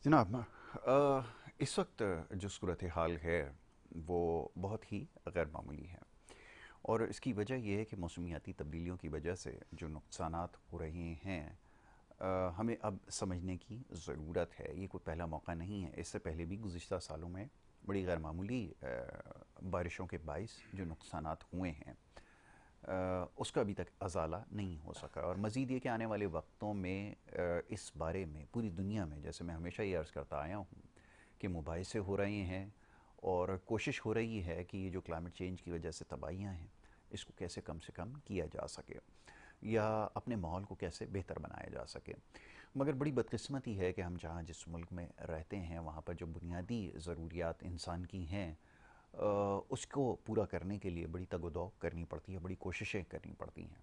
جناب، اس وقت جو صورت حال ہے وہ بہت ہی غیر معمولی ہے، اور اس کی وجہ یہ ہے کہ موسمیاتی تبدیلیوں کی وجہ سے جو نقصانات ہو رہے ہیں ہمیں اب سمجھنے کی ضرورت ہے۔ یہ کوئی پہلا موقع نہیں ہے، اس سے پہلے بھی گزشتہ سالوں میں بڑی غیر معمولی بارشوں کے باعث جو نقصانات ہوئے ہیں اس کا ابھی تک ازالہ نہیں ہو سکا، اور مزید یہ کہ آنے والے وقتوں میں اس بارے میں پوری دنیا میں، جیسے میں ہمیشہ یہ عرض کرتا آیا ہوں، کہ مباحثے ہو رہے ہیں اور کوشش ہو رہی ہے کہ یہ جو کلائمیٹ چینج کی وجہ سے تباہیاں ہیں اس کو کیسے کم سے کم کیا جا سکے، یا اپنے ماحول کو کیسے بہتر بنایا جا سکے۔ مگر بڑی بدقسمتی ہے کہ ہم جہاں جس ملک میں رہتے ہیں وہاں پر جو بنیادی ضروریات انسان کی ہیں اس کو پورا کرنے کے لیے بڑی تگ و دو کرنی پڑتی ہے، بڑی کوششیں کرنی پڑتی ہیں،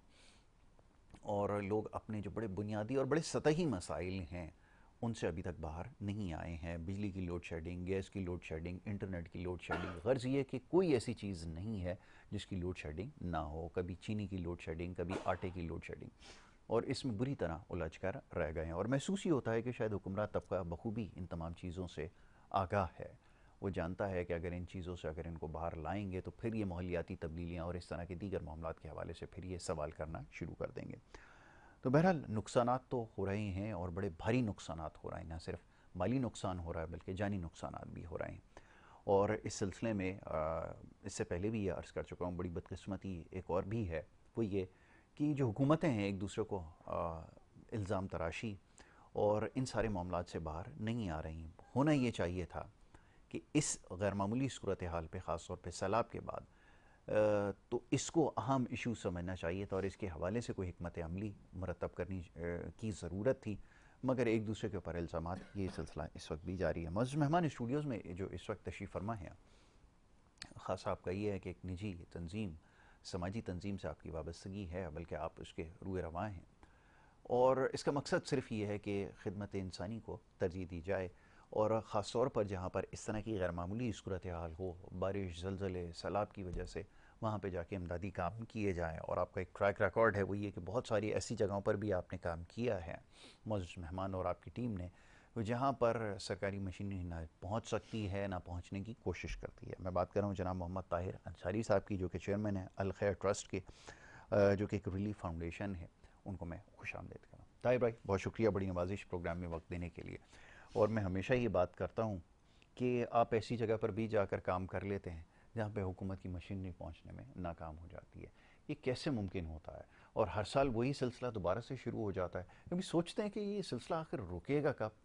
اور لوگ اپنے جو بڑے بنیادی اور بڑے سطحی مسائل ہیں ان سے ابھی تک باہر نہیں آئے ہیں۔ بجلی کی لوڈ شیڈنگ، گیس کی لوڈ شیڈنگ، انٹرنیٹ کی لوڈ شیڈنگ، غرض یہ کہ کوئی ایسی چیز نہیں ہے جس کی لوڈ شیڈنگ نہ ہو، کبھی چینی کی لوڈ شیڈنگ، کبھی آٹے کی لوڈ شیڈنگ، اور اس میں بری طرح الجھ کر رہ گئے ہیں، اور محسوس ہی ہوتا ہے کہ شاید حکمراں طبقہ بخوبی ان تمام چیزوں سے آگاہ ہے۔ وہ جانتا ہے کہ اگر ان چیزوں سے ان کو باہر لائیں گے تو پھر یہ ماحولیاتی تبدیلیاں اور اس طرح کے دیگر معاملات کے حوالے سے پھر یہ سوال کرنا شروع کر دیں گے۔ تو بہرحال نقصانات تو ہو رہے ہیں، اور بڑے بھاری نقصانات ہو رہے ہیں، نہ صرف مالی نقصان ہو رہا ہے بلکہ جانی نقصانات بھی ہو رہے ہیں۔ اور اس سلسلے میں اس سے پہلے بھی یہ عرض کر چکا ہوں، بڑی بدقسمتی ایک اور بھی ہے، وہ یہ کہ جو حکومتیں ہیں ایک دوسرے کو الزام تراشی اور ان سارے معاملات سے باہر نہیں آ رہی۔ ہونا یہ چاہیے تھا کہ اس غیر معمولی صورتحال پہ، خاص طور پہ سیلاب کے بعد، تو اس کو اہم ایشو سمجھنا چاہیے تھا اور اس کے حوالے سے کوئی حکمت عملی مرتب کرنی کی ضرورت تھی، مگر ایک دوسرے کے اوپر الزامات، یہ سلسلہ اس وقت بھی جاری ہے۔ معزز مہمان اسٹوڈیوز میں جو اس وقت تشریف فرما ہیں، خاص آپ کا یہ ہے کہ ایک نجی تنظیم، سماجی تنظیم سے آپ کی وابستگی ہے، بلکہ آپ اس کے روئے رواں ہیں، اور اس کا مقصد صرف یہ ہے کہ خدمت انسانی کو ترجیح دی جائے، اور خاص طور پر جہاں پر اس طرح کی غیر معمولی صورتحال ہو، بارش، زلزلے، سیلاب کی وجہ سے، وہاں پہ جا کے امدادی کام کیے جائیں۔ اور آپ کا ایک ٹریک ریکارڈ ہے، وہ یہ کہ بہت ساری ایسی جگہوں پر بھی آپ نے کام کیا ہے، معزز مہمان اور آپ کی ٹیم نے، جہاں پر سرکاری مشینری نہ پہنچ سکتی ہے، نہ پہنچنے کی کوشش کرتی ہے۔ میں بات کر رہا ہوں جناب محمد طاہر انصاری صاحب کی، جو کہ چیئرمین ہیں الخیر ٹرسٹ کے، جو کہ ایک ریلیف فاؤنڈیشن ہے۔ ان کو میں خوش آمدید کرتا ہوں۔ طاہر بھائی، بہت شکریہ بڑی نوازش پروگرام میں وقت دینے کے لیے، اور میں ہمیشہ یہ بات کرتا ہوں کہ آپ ایسی جگہ پر بھی جا کر کام کر لیتے ہیں جہاں پہ حکومت کی مشینری پہنچنے میں ناکام ہو جاتی ہے۔ یہ کیسے ممکن ہوتا ہے؟ اور ہر سال وہی سلسلہ دوبارہ سے شروع ہو جاتا ہے۔ کبھی سوچتے ہیں کہ یہ سلسلہ آخر رکے گا کب؟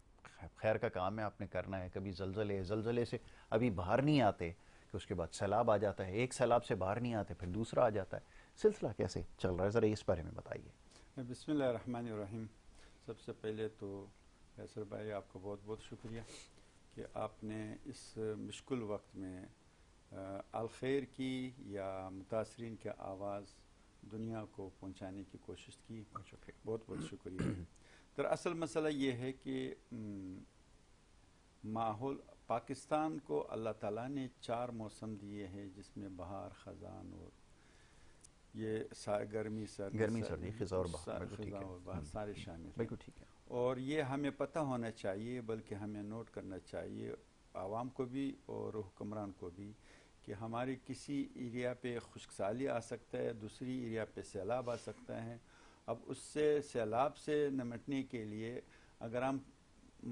خیر کا کام ہے، آپ نے کرنا ہے۔ کبھی زلزلے سے ابھی باہر نہیں آتے کہ اس کے بعد سیلاب آ جاتا ہے، ایک سیلاب سے باہر نہیں آتے پھر دوسرا آ جاتا ہے۔ سلسلہ کیسے چل رہا ہے، ذرا اس بارے میں بتائیے۔ بسم اللہ الرحمن الرحیم۔ سب سے پہلے تو فیصل بھائی، آپ کا بہت بہت شکریہ کہ آپ نے اس مشکل وقت میں الخیر کی یا متاثرین کی آواز دنیا کو پہنچانے کی کوشش کی۔ بہت شکریہ۔ بہت بہت شکریہ۔ دراصل مسئلہ یہ ہے کہ ماحول پاکستان کو اللہ تعالیٰ نے 4 موسم دیے ہیں، جس میں بہار، خزان اور یہ گرمی، سردی، خزاں اور بہار، بالکل ٹھیک خزاں ہے، اور بہار سارے شامل ہیں۔ بالکل ٹھیک ہے۔ اور یہ ہمیں پتہ ہونا چاہیے، بلکہ ہمیں نوٹ کرنا چاہیے، عوام کو بھی اور حکمران کو بھی، کہ ہماری کسی ایریا پہ خشک سالی آ سکتا ہے، دوسری ایریا پہ سیلاب آ سکتا ہے۔ اب اس سے سیلاب سے نمٹنے کے لیے اگر ہم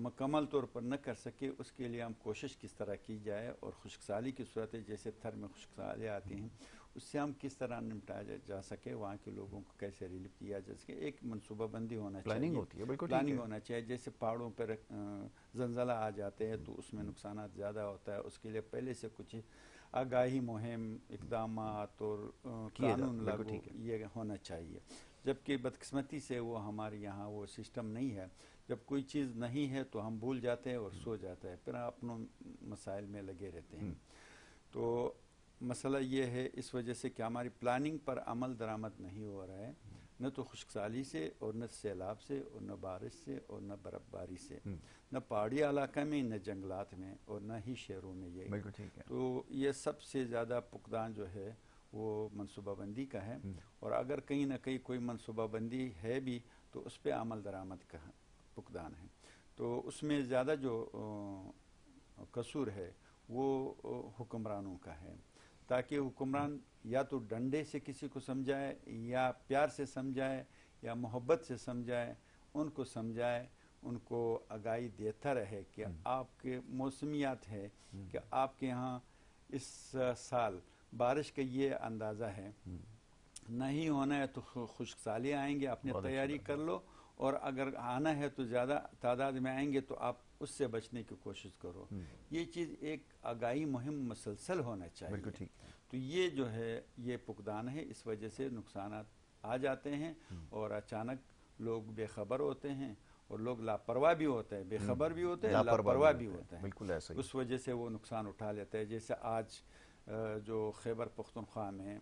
مکمل طور پر نہ کر سکے، اس کے لیے ہم کوشش کس طرح کی جائے، اور خشک سالی کی صورت ہے، جیسے تھر میں خشک سالی آتی ہیں، اس سے ہم کس طرح نمٹایا جا سکے، وہاں کے لوگوں کو کیسے ریلیف دیا جا سکے۔ ایک منصوبہ بندی ہونا پلاننگ چاہیے، ہوتی ہے، بالکل ٹھیک ہے۔ پلاننگ ہونا چاہیے۔ جیسے پہاڑوں پر زلزلہ آ جاتے ہیں تو اس میں نقصانات زیادہ ہوتا ہے، اس کے لیے پہلے سے کچھ آگاہی مہم، اقدامات اور کیے جا، قانون بالکل لاگو ٹھیک ہے۔ یہ ہونا چاہیے، جبکہ بدقسمتی سے وہ ہمارے یہاں وہ سسٹم نہیں ہے۔ جب کوئی چیز نہیں ہے تو ہم بھول جاتے ہیں اور سو جاتے ہیں، پھر اپنوں مسائل میں لگے رہتے ہیں۔ تو مسئلہ یہ ہے اس وجہ سے کہ ہماری پلاننگ پر عمل درآمد نہیں ہو رہا ہے، نہ تو خشک سالی سے، اور نہ سیلاب سے، اور نہ بارش سے، اور نہ برف باری سے، نہ پہاڑی علاقہ میں، نہ جنگلات میں، اور نہ ہی شہروں میں۔ یہ بالکل ٹھیک ہے۔ تو یہ سب سے زیادہ فقدان جو ہے وہ منصوبہ بندی کا ہے، اور اگر کہیں نہ کہیں کوئی منصوبہ بندی ہے بھی تو اس پہ عمل درآمد کا فقدان ہے۔ تو اس میں زیادہ جو قصور ہے وہ حکمرانوں کا ہے، تاکہ حکمران یا تو ڈنڈے سے کسی کو سمجھائے یا پیار سے سمجھائے یا محبت سے سمجھائے، ان کو سمجھائے، ان کو آگاہی دیتا رہے کہ آپ کے موسمیات ہے کہ آپ کے یہاں اس سال بارش کا یہ اندازہ ہے، نہیں ہونا ہے تو خشک سالی آئیں گے، اپنی تیاری کر لو، اور اگر آنا ہے تو زیادہ تعداد میں آئیں گے تو آپ اس سے بچنے کی کوشش کرو۔ یہ چیز ایک آگاہی مہم مسلسل ہونا چاہیے۔ بالکل ٹھیک ہے۔ تو یہ جو ہے یہ فقدان ہے، اس وجہ سے نقصانات آ جاتے ہیں اور اچانک لوگ بے خبر ہوتے ہیں، اور لوگ لاپرواہ بھی ہوتے ہیں، بے خبر بھی ہوتے ہیں، لاپرواہ بھی ہوتے ہیں، بالکل ایسا ہی۔ اس وجہ سے وہ نقصان اٹھا لیتے ہیں۔ جیسے آج جو خیبر پختونخوا میں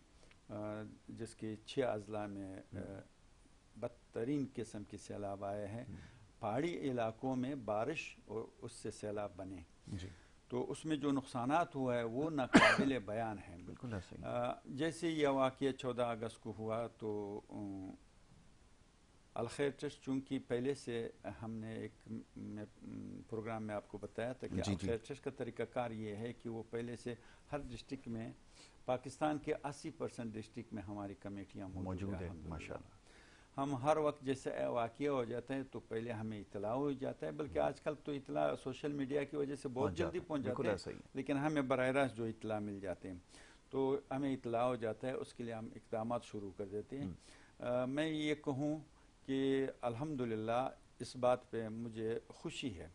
جس کے 6 اضلاع میں بدترین قسم کے سیلاب آئے ہیں، پہاڑی علاقوں میں بارش اور اس سے سیلاب بنے، تو اس میں جو نقصانات ہوا ہے وہ ناقابل بیان ہیں۔ بالکل ایسا ہی۔ جیسے یہ واقعہ 14 اگست کو ہوا تو الخیر ٹرسٹ، چونکہ پہلے سے ہم نے ایک پروگرام میں آپ کو بتایا تھا کہ الخیر ٹرسٹ کا طریقہ کار یہ ہے کہ وہ پہلے سے ہر ڈسٹرکٹ میں، پاکستان کے 80% ڈسٹرکٹ میں ہماری کمیٹیاں موجود ہیں ماشاءاللہ۔ ہم ہر وقت جیسے واقعہ ہو جاتا ہے تو پہلے ہمیں اطلاع ہو جاتا ہے، بلکہ آج کل تو اطلاع سوشل میڈیا کی وجہ سے بہت جلدی پہنچ جاتے ہیں، لیکن ہمیں براہ راست جو اطلاع مل جاتے ہیں تو ہمیں اطلاع ہو جاتا ہے، اس کے لیے ہم اقدامات شروع کر دیتے ہیں۔ میں یہ کہوں کہ الحمدللہ اس بات پہ مجھے خوشی ہے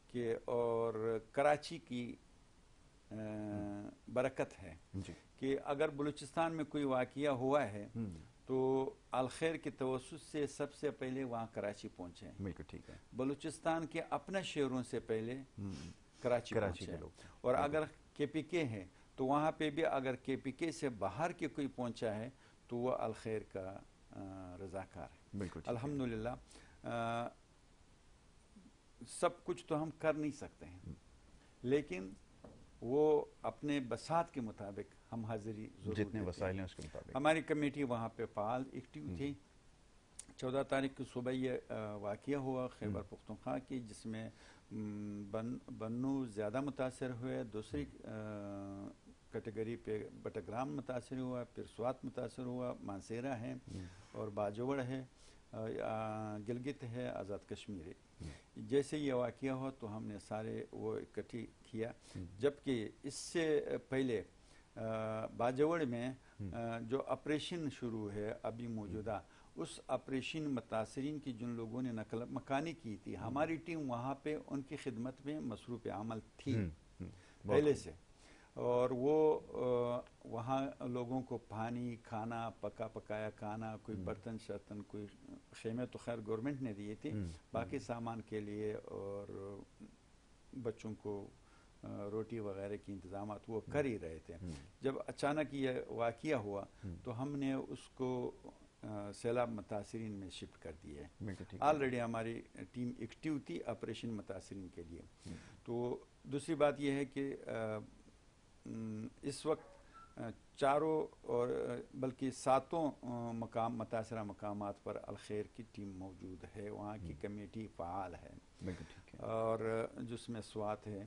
کہ اور کراچی کی برکت ہے کہ اگر بلوچستان میں کوئی واقعہ ہوا ہے تو الخیر کے توسط سے سب سے پہلے وہاں کراچی پہنچے ہیں۔ بالکل ٹھیک ہے۔ بلوچستان کے اپنے شہروں سے پہلے کراچی پہنچے، اور اگر کے پی کے ہے تو وہاں پہ بھی اگر کے پی کے سے باہر کے کوئی پہنچا ہے تو وہ الخیر کا رضاکار ہے۔ بالکل الحمدللہ سب کچھ تو ہم کر نہیں سکتے ہیں، لیکن وہ اپنے بساط کے مطابق ہم حاضری ضرور جتنے وسائل ہیں اس کے مطابق۔ ہماری کمیٹی وہاں پہ فعال ایکٹیو تھی۔ 14 تاریخ کی صبح یہ واقعہ ہوا خیبر پختونخوا کی، جس میں بنو زیادہ متاثر ہوئے، دوسری کیٹیگری پہ بٹگرام متاثر ہوا، پھر سوات متاثر ہوا، مانسیرا ہے اور باجوڑ ہے، گلگت ہے، آزاد کشمیر ہے۔ جیسے یہ واقعہ ہوا تو ہم نے سارے وہ اکٹھی کیا، جبکہ اس سے پہلے باجوڑ میں جو آپریشن شروع ہے ابھی موجودہ، اس آپریشن متاثرین کی جن لوگوں نے نقل مکانی کی تھی، ہماری ٹیم وہاں پہ ان کی خدمت میں مصروف عمل تھی پہلے سے، اور وہ وہاں لوگوں کو پانی، کھانا، پکایا کھانا، کوئی برتن شرتن، کوئی خیمے تو خیر گورنمنٹ نے دیے تھے، باقی سامان کے لیے اور بچوں کو روٹی وغیرہ کی انتظامات وہ کر ہی رہے تھے۔ جب اچانک یہ واقعہ ہوا تو ہم نے اس کو سیلاب متاثرین میں شفٹ کر دیا ہے۔ آلریڈی ہماری ٹیم ایکٹیو تھی آپریشن متاثرین کے لیے۔ تو دوسری بات یہ ہے کہ اس وقت 4 اور بلکہ 7 متاثرہ مقامات پر الخیر کی ٹیم موجود ہے، وہاں کی کمیٹی فعال ہے، اور جس میں سوات ہے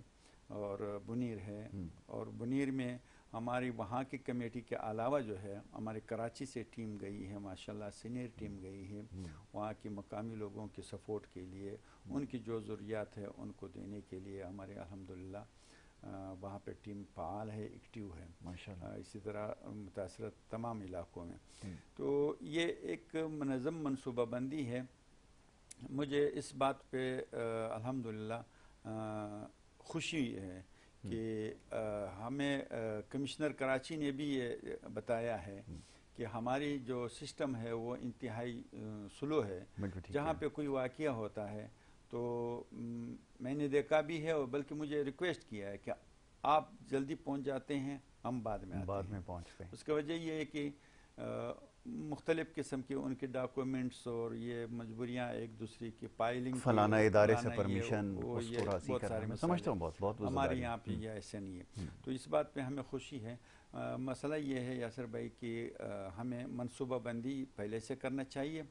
اور بنیر ہے، اور بنیر میں ہماری وہاں کی کمیٹی کے علاوہ جو ہے ہمارے کراچی سے ٹیم گئی ہے، ماشاءاللہ سینئر ٹیم گئی ہے وہاں کی مقامی لوگوں کے سپورٹ کے لیے، ان کی جو ضروریات ہے ان کو دینے کے لیے ہمارے الحمدللہ وہاں پہ ٹیم فعال ہے، ایکٹیو ہے ماشاءاللہ، اسی طرح متاثرہ تمام علاقوں میں۔ تو یہ ایک منظم منصوبہ بندی ہے۔ مجھے اس بات پہ الحمدللہ خوشی ہے کہ ہمیں کمشنر کراچی نے بھی یہ بتایا ہے کہ ہماری جو سسٹم ہے وہ انتہائی سلو ہے، جہاں پہ کوئی واقعہ ہوتا ہے تو میں نے دیکھا بھی ہے، اور بلکہ مجھے ریکویسٹ کیا ہے کہ آپ جلدی پہنچ جاتے ہیں، ہم بعد میں پہنچتے ہیں۔ اس کی وجہ یہ ہے کہ مختلف قسم کے ان کے ڈاکومنٹس اور یہ مجبوریاں ایک دوسرے کی پائلنگ فلانا ادارے سے فلانا پرمیشن وہ اس یہ کو راضی بہت کرنا، سارے میں مسائل سمجھتا ہیں. ہوں بہت ہمارے ذمہ یہاں پہ یہ ایسا نہیں ہے. تو اس بات پہ ہمیں خوشی ہے. مسئلہ یہ ہے یاسر بھائی کہ ہمیں منصوبہ بندی پہلے سے کرنا چاہیے،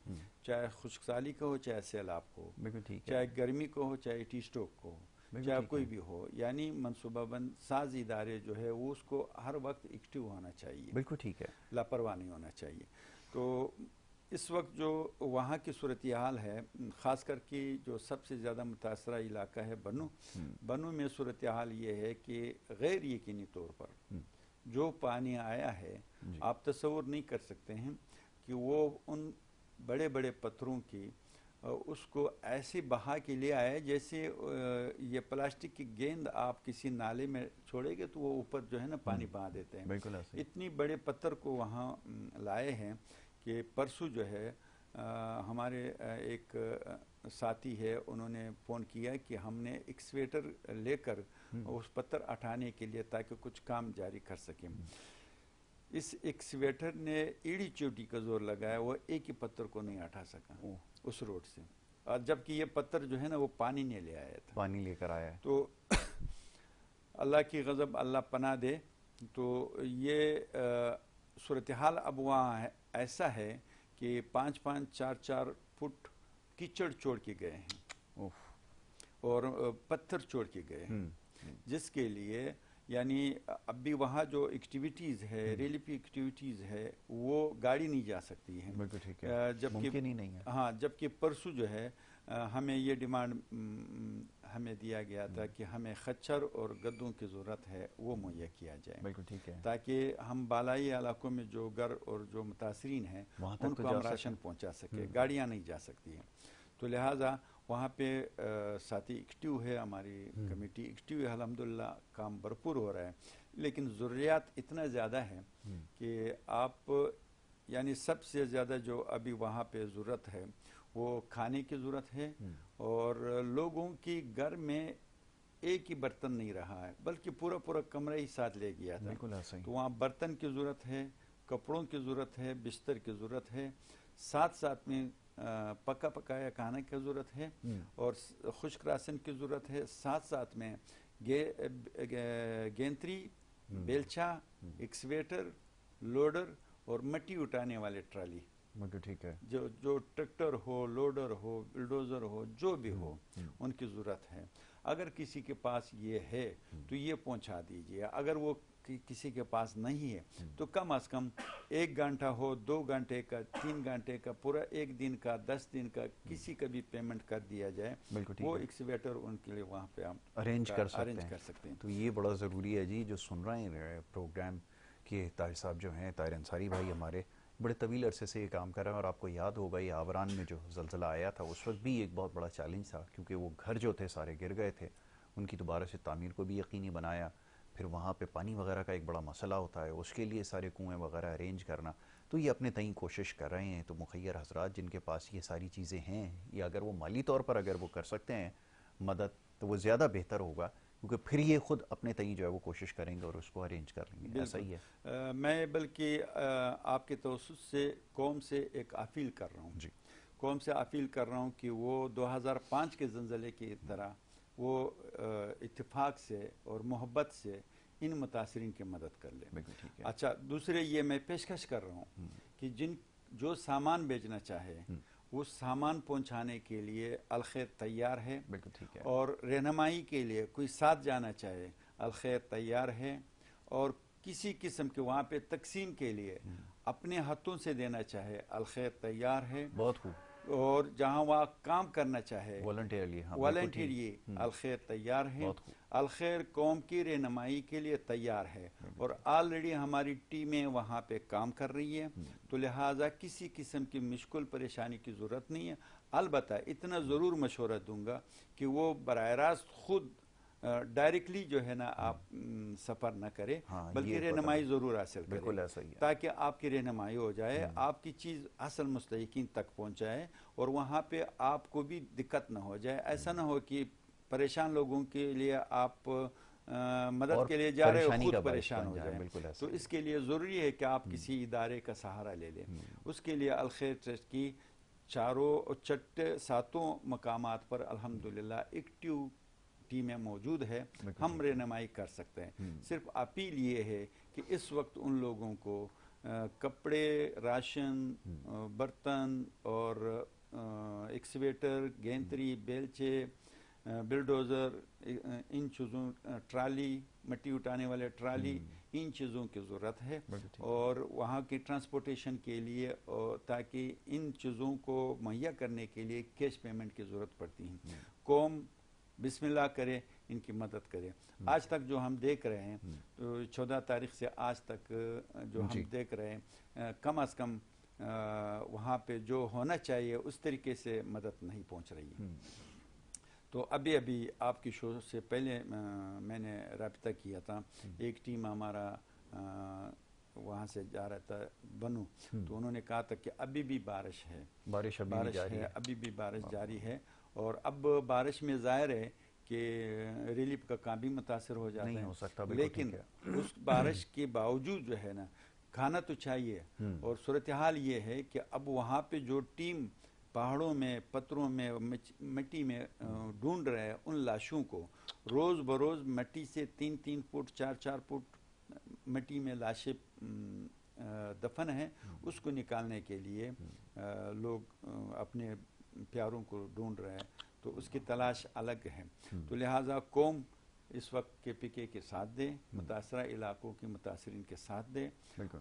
چاہے خشک سالی کا ہو، چاہے سیلاب کو ہو، چاہے گرمی کو ہو، چاہے ٹی اسٹروک کو ہو، چاہے کوئی بھی ہو. یعنی منصوبہ بند ساز ادارے جو ہے وہ اس کو ہر وقت ایکٹیو ہونا چاہیے. بالکل ٹھیک ہے، لاپرواہ نہیں ہونا چاہیے. تو اس وقت جو وہاں کی صورتحال ہے، خاص کر کے جو سب سے زیادہ متاثرہ علاقہ ہے بنو میں صورتحال یہ ہے کہ غیر یقینی طور پر جو پانی آیا ہے، آپ تصور نہیں کر سکتے ہیں کہ وہ ان بڑے بڑے پتھروں کی اس کو ایسے بہا کے لے آئے جیسے یہ پلاسٹک کی گیند آپ کسی نالے میں چھوڑے گے تو وہ اوپر جو ہے نا پانی بہا دیتے ہیں. بالکل ایسے اتنی بڑے پتھر کو وہاں لائے ہیں کہ پرسوں جو ہے ہمارے ایک ساتھی ہے، انہوں نے فون کیا کہ ہم نے ایکسویٹر لے کر اس پتھر اٹھانے کے لیے تاکہ کچھ کام جاری کر سکیں. اس ایکسویٹر نے ایڑی چوٹی کا زور لگایا، وہ ایک ہی پتھر کو نہیں اٹھا سکا اس روڈ سے، اور جبکہ یہ پتھر جو ہے نا وہ پانی نہیں لے آیا تھا، پانی لے کر آیا ہے. تو اللہ کی غضب اللہ پناہ دے. تو یہ صورتحال اب وہاں ایسا ہے کہ 5-4 فٹ کیچڑ چھوڑ کے گئے ہیں اور پتھر چھوڑ کے گئے ہیں، جس کے لیے یعنی اب بھی وہاں جو ایکٹیویٹیز ہے، ریلیف ایکٹیویٹیز ہے، وہ گاڑی نہیں جا سکتی ہے. بالکل ٹھیک ہے، ممکن ہی نہیں ہے. ہاں، جبکہ پرسوں جو ہے ہمیں یہ ڈیمانڈ ہمیں دیا گیا تھا کہ ہمیں خچر اور گدوں کی ضرورت ہے، وہ مہیا کیا جائے. بالکل ٹھیک ہے، تاکہ ہم بالائی علاقوں میں جو گھر اور جو متاثرین ہیں ان کو ہم راشن پہنچا سکے. گاڑیاں نہیں جا سکتی ہیں. تو لہٰذا وہاں پہ ساتھی ایکٹیو ہے، ہماری کمیٹی ایکٹیو ہے، الحمدللہ کام بھرپور ہو رہا ہے. لیکن ضروریات اتنا زیادہ ہے کہ آپ یعنی سب سے زیادہ جو ابھی وہاں پہ ضرورت ہے وہ کھانے کی ضرورت ہے، اور لوگوں کی گھر میں ایک ہی برتن نہیں رہا ہے بلکہ پورا کمرہ ہی ساتھ لے گیا تھا. تو وہاں برتن کی ضرورت ہے، کپڑوں کی ضرورت ہے، بستر کی ضرورت ہے، ساتھ میں پکا پکایا کھانا کی ضرورت ہے، اور خشک راشن کی ضرورت ہے. ساتھ میں گینتری، بیلچا، ایکسویٹر، لوڈر اور مٹی اٹھانے والے ٹرالی، ٹھیک ہے، جو ٹریکٹر ہو، لوڈر ہو، بلڈوزر ہو، جو بھی ہو ان کی ضرورت ہے. اگر کسی کے پاس یہ ہے تو یہ پہنچا دیجیے. اگر وہ کسی کے پاس نہیں ہے تو کم از کم 1 گھنٹہ ہو، 2 گھنٹے کا، 3 گھنٹے کا، پورا 1 دن کا، 10 دن کا کسی کا بھی پیمنٹ کر دیا جائے. وہ ایکسویٹر ان کے لیے وہاں پہ آپ ارینج کر سکتے ہیں. تو یہ بڑا ضروری ہے جی. جو سن رہے ہیں پروگرام کے طاہر صاحب جو ہیں، طاہر انصاری بھائی ہمارے بڑے طویل عرصے سے یہ کام کر رہے ہیں، اور آپ کو یاد ہوگا یہ آوران میں جو زلزلہ آیا تھا اس وقت بھی ایک بہت بڑا چیلنج تھا، کیونکہ وہ گھر جو تھے سارے گر گئے تھے. ان کی دوبارہ سے تعمیر کو بھی یقینی بنایا. پھر وہاں پہ پانی وغیرہ کا ایک بڑا مسئلہ ہوتا ہے، اس کے لیے سارے کنویں وغیرہ ارینج کرنا. تو یہ اپنے تئیں کوشش کر رہے ہیں. تو مخیر حضرات جن کے پاس یہ ساری چیزیں ہیں، یا اگر وہ مالی طور پر اگر وہ کر سکتے ہیں مدد، تو وہ زیادہ بہتر ہوگا، کیونکہ پھر یہ خود اپنے تئیں جو ہے وہ کوشش کریں گے اور اس کو ارینج کر لیں گے. ایسا ہی ہے. میں بلکہ آپ کے توسط سے قوم سے ایک اپیل کر رہا ہوں جی. قوم سے اپیل کر رہا ہوں کہ وہ 2005 کے زلزلے کی طرح وہ اتفاق سے اور محبت سے ان متاثرین کی مدد کر لیں. اچھا، دوسرے یہ میں پیشکش کر رہا ہوں کہ جو سامان بیچنا چاہے وہ سامان پہنچانے کے لیے الخیر تیار ہے، اور رہنمائی کے لیے کوئی ساتھ جانا چاہے الخیر تیار ہے، اور کسی قسم کے وہاں پہ تقسیم کے لیے اپنے ہاتھوں سے دینا چاہے الخیر تیار ہے. بہت خوب. اور جہاں وہاں کام کرنا چاہے والنٹیرلی الخیر تیار ہے. الخیر قوم کی رہنمائی کے لیے تیار ہے، اور آلریڈی ہماری ٹیمیں وہاں پہ کام کر رہی ہیں. تو لہٰذا کسی قسم کی مشکل پریشانی کی ضرورت نہیں ہے. البتہ اتنا ضرور مشورہ دوں گا کہ وہ براہ راست خود ڈائریکٹلی جو ہے نا آپ سفر نہ کرے، بلکہ رہنمائی ضرور حاصل کرے، تاکہ آپ کی رہنمائی ہو جائے، آپ کی چیز اصل مستحقین تک پہنچائے، اور وہاں پہ آپ کو بھی دقت نہ ہو جائے. ایسا نہ ہو کہ پریشان لوگوں کے لیے آپ مدد کے لیے جا رہے ہو خود پریشان ہو جائیں. تو اس کے لیے ضروری ہے کہ آپ کسی ادارے کا سہارا لے لیں. اس کے لیے الخیر ٹرسٹ کی ساتوں مقامات پر الحمدللہ ایکٹیو ٹیمیں موجود ہے. ہم رہنمائی کر سکتے ہیں. صرف اپیل یہ ہے کہ اس وقت ان لوگوں کو کپڑے، راشن، برتن اور ایکسویٹر، گینتری، بیلچے، بلڈوزر، ان چیزوں، ٹرالی، مٹی اٹھانے والے ٹرالی، ان چیزوں کی ضرورت ہے. اور وہاں کی ٹرانسپورٹیشن کے لیے تاکہ ان چیزوں کو مہیا کرنے کے لیے کیش پیمنٹ کی ضرورت پڑتی ہے. قوم بسم اللہ کرے، ان کی مدد کرے. آج تک جو ہم دیکھ رہے ہیں، تو 14 تاریخ سے آج تک جو ہم دیکھ رہے ہیں، کم از کم وہاں پہ جو ہونا چاہیے اس طریقے سے مدد نہیں پہنچ رہی ہے. تو ابھی آپ کی شو سے پہلے میں نے رابطہ کیا تھا. ایک ٹیم ہمارا وہاں سے جا رہا تھا بنو، تو انہوں نے کہا تھا کہ ابھی بھی بارش ہے، ابھی بھی بارش جاری ہے. اور اب بارش میں ظاہر ہے کہ ریلیف کا کام بھی متاثر ہو جاتا ہے. لیکن اس بارش کے باوجود جو ہے نا، کھانا تو چاہیے. اور صورتحال یہ ہے کہ اب وہاں پہ جو ٹیم پہاڑوں میں، پتھروں میں، مٹی میں ڈھونڈ رہے ہیں ان لاشوں کو، روز بروز مٹی سے 3 فٹ 4 فٹ مٹی میں لاشیں دفن ہیں. اس کو نکالنے کے لیے لوگ اپنے پیاروں کو ڈھونڈ رہے ہیں. تو اس کی تلاش الگ ہے. تو لہٰذا قوم اس وقت KPK کے ساتھ دے، متاثرہ علاقوں کے متاثرین کے ساتھ دے.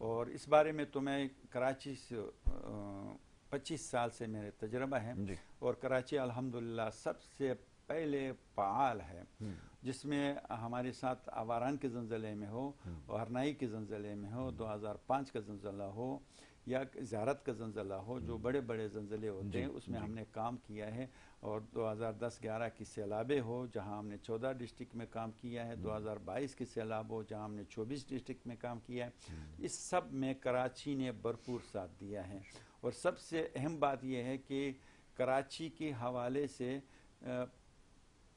اور اس بارے میں تو میں کراچی سے 25 سال سے میرے تجربہ ہے. اور کراچی الحمدللہ سب سے پہلے فعال ہے، جس میں ہمارے ساتھ آواران کے زلزلے میں ہو، ہرنائی کے زلزلے میں ہو، 2005 کا زلزلہ ہو، یا زیارت کا زلزلہ ہو، جو بڑے بڑے زلزلے ہوتے ہیں اس میں ہم نے کام کیا ہے. اور 2010-11 کی سیلابیں ہو جہاں ہم نے 14 ڈسٹرکٹ میں کام کیا ہے. 2022 کی سیلاب ہو جہاں ہم نے 24 ڈسٹرکٹ میں کام کیا ہے. اس سب میں کراچی نے بھرپور ساتھ دیا ہے. اور سب سے اہم بات یہ ہے کہ کراچی کے حوالے سے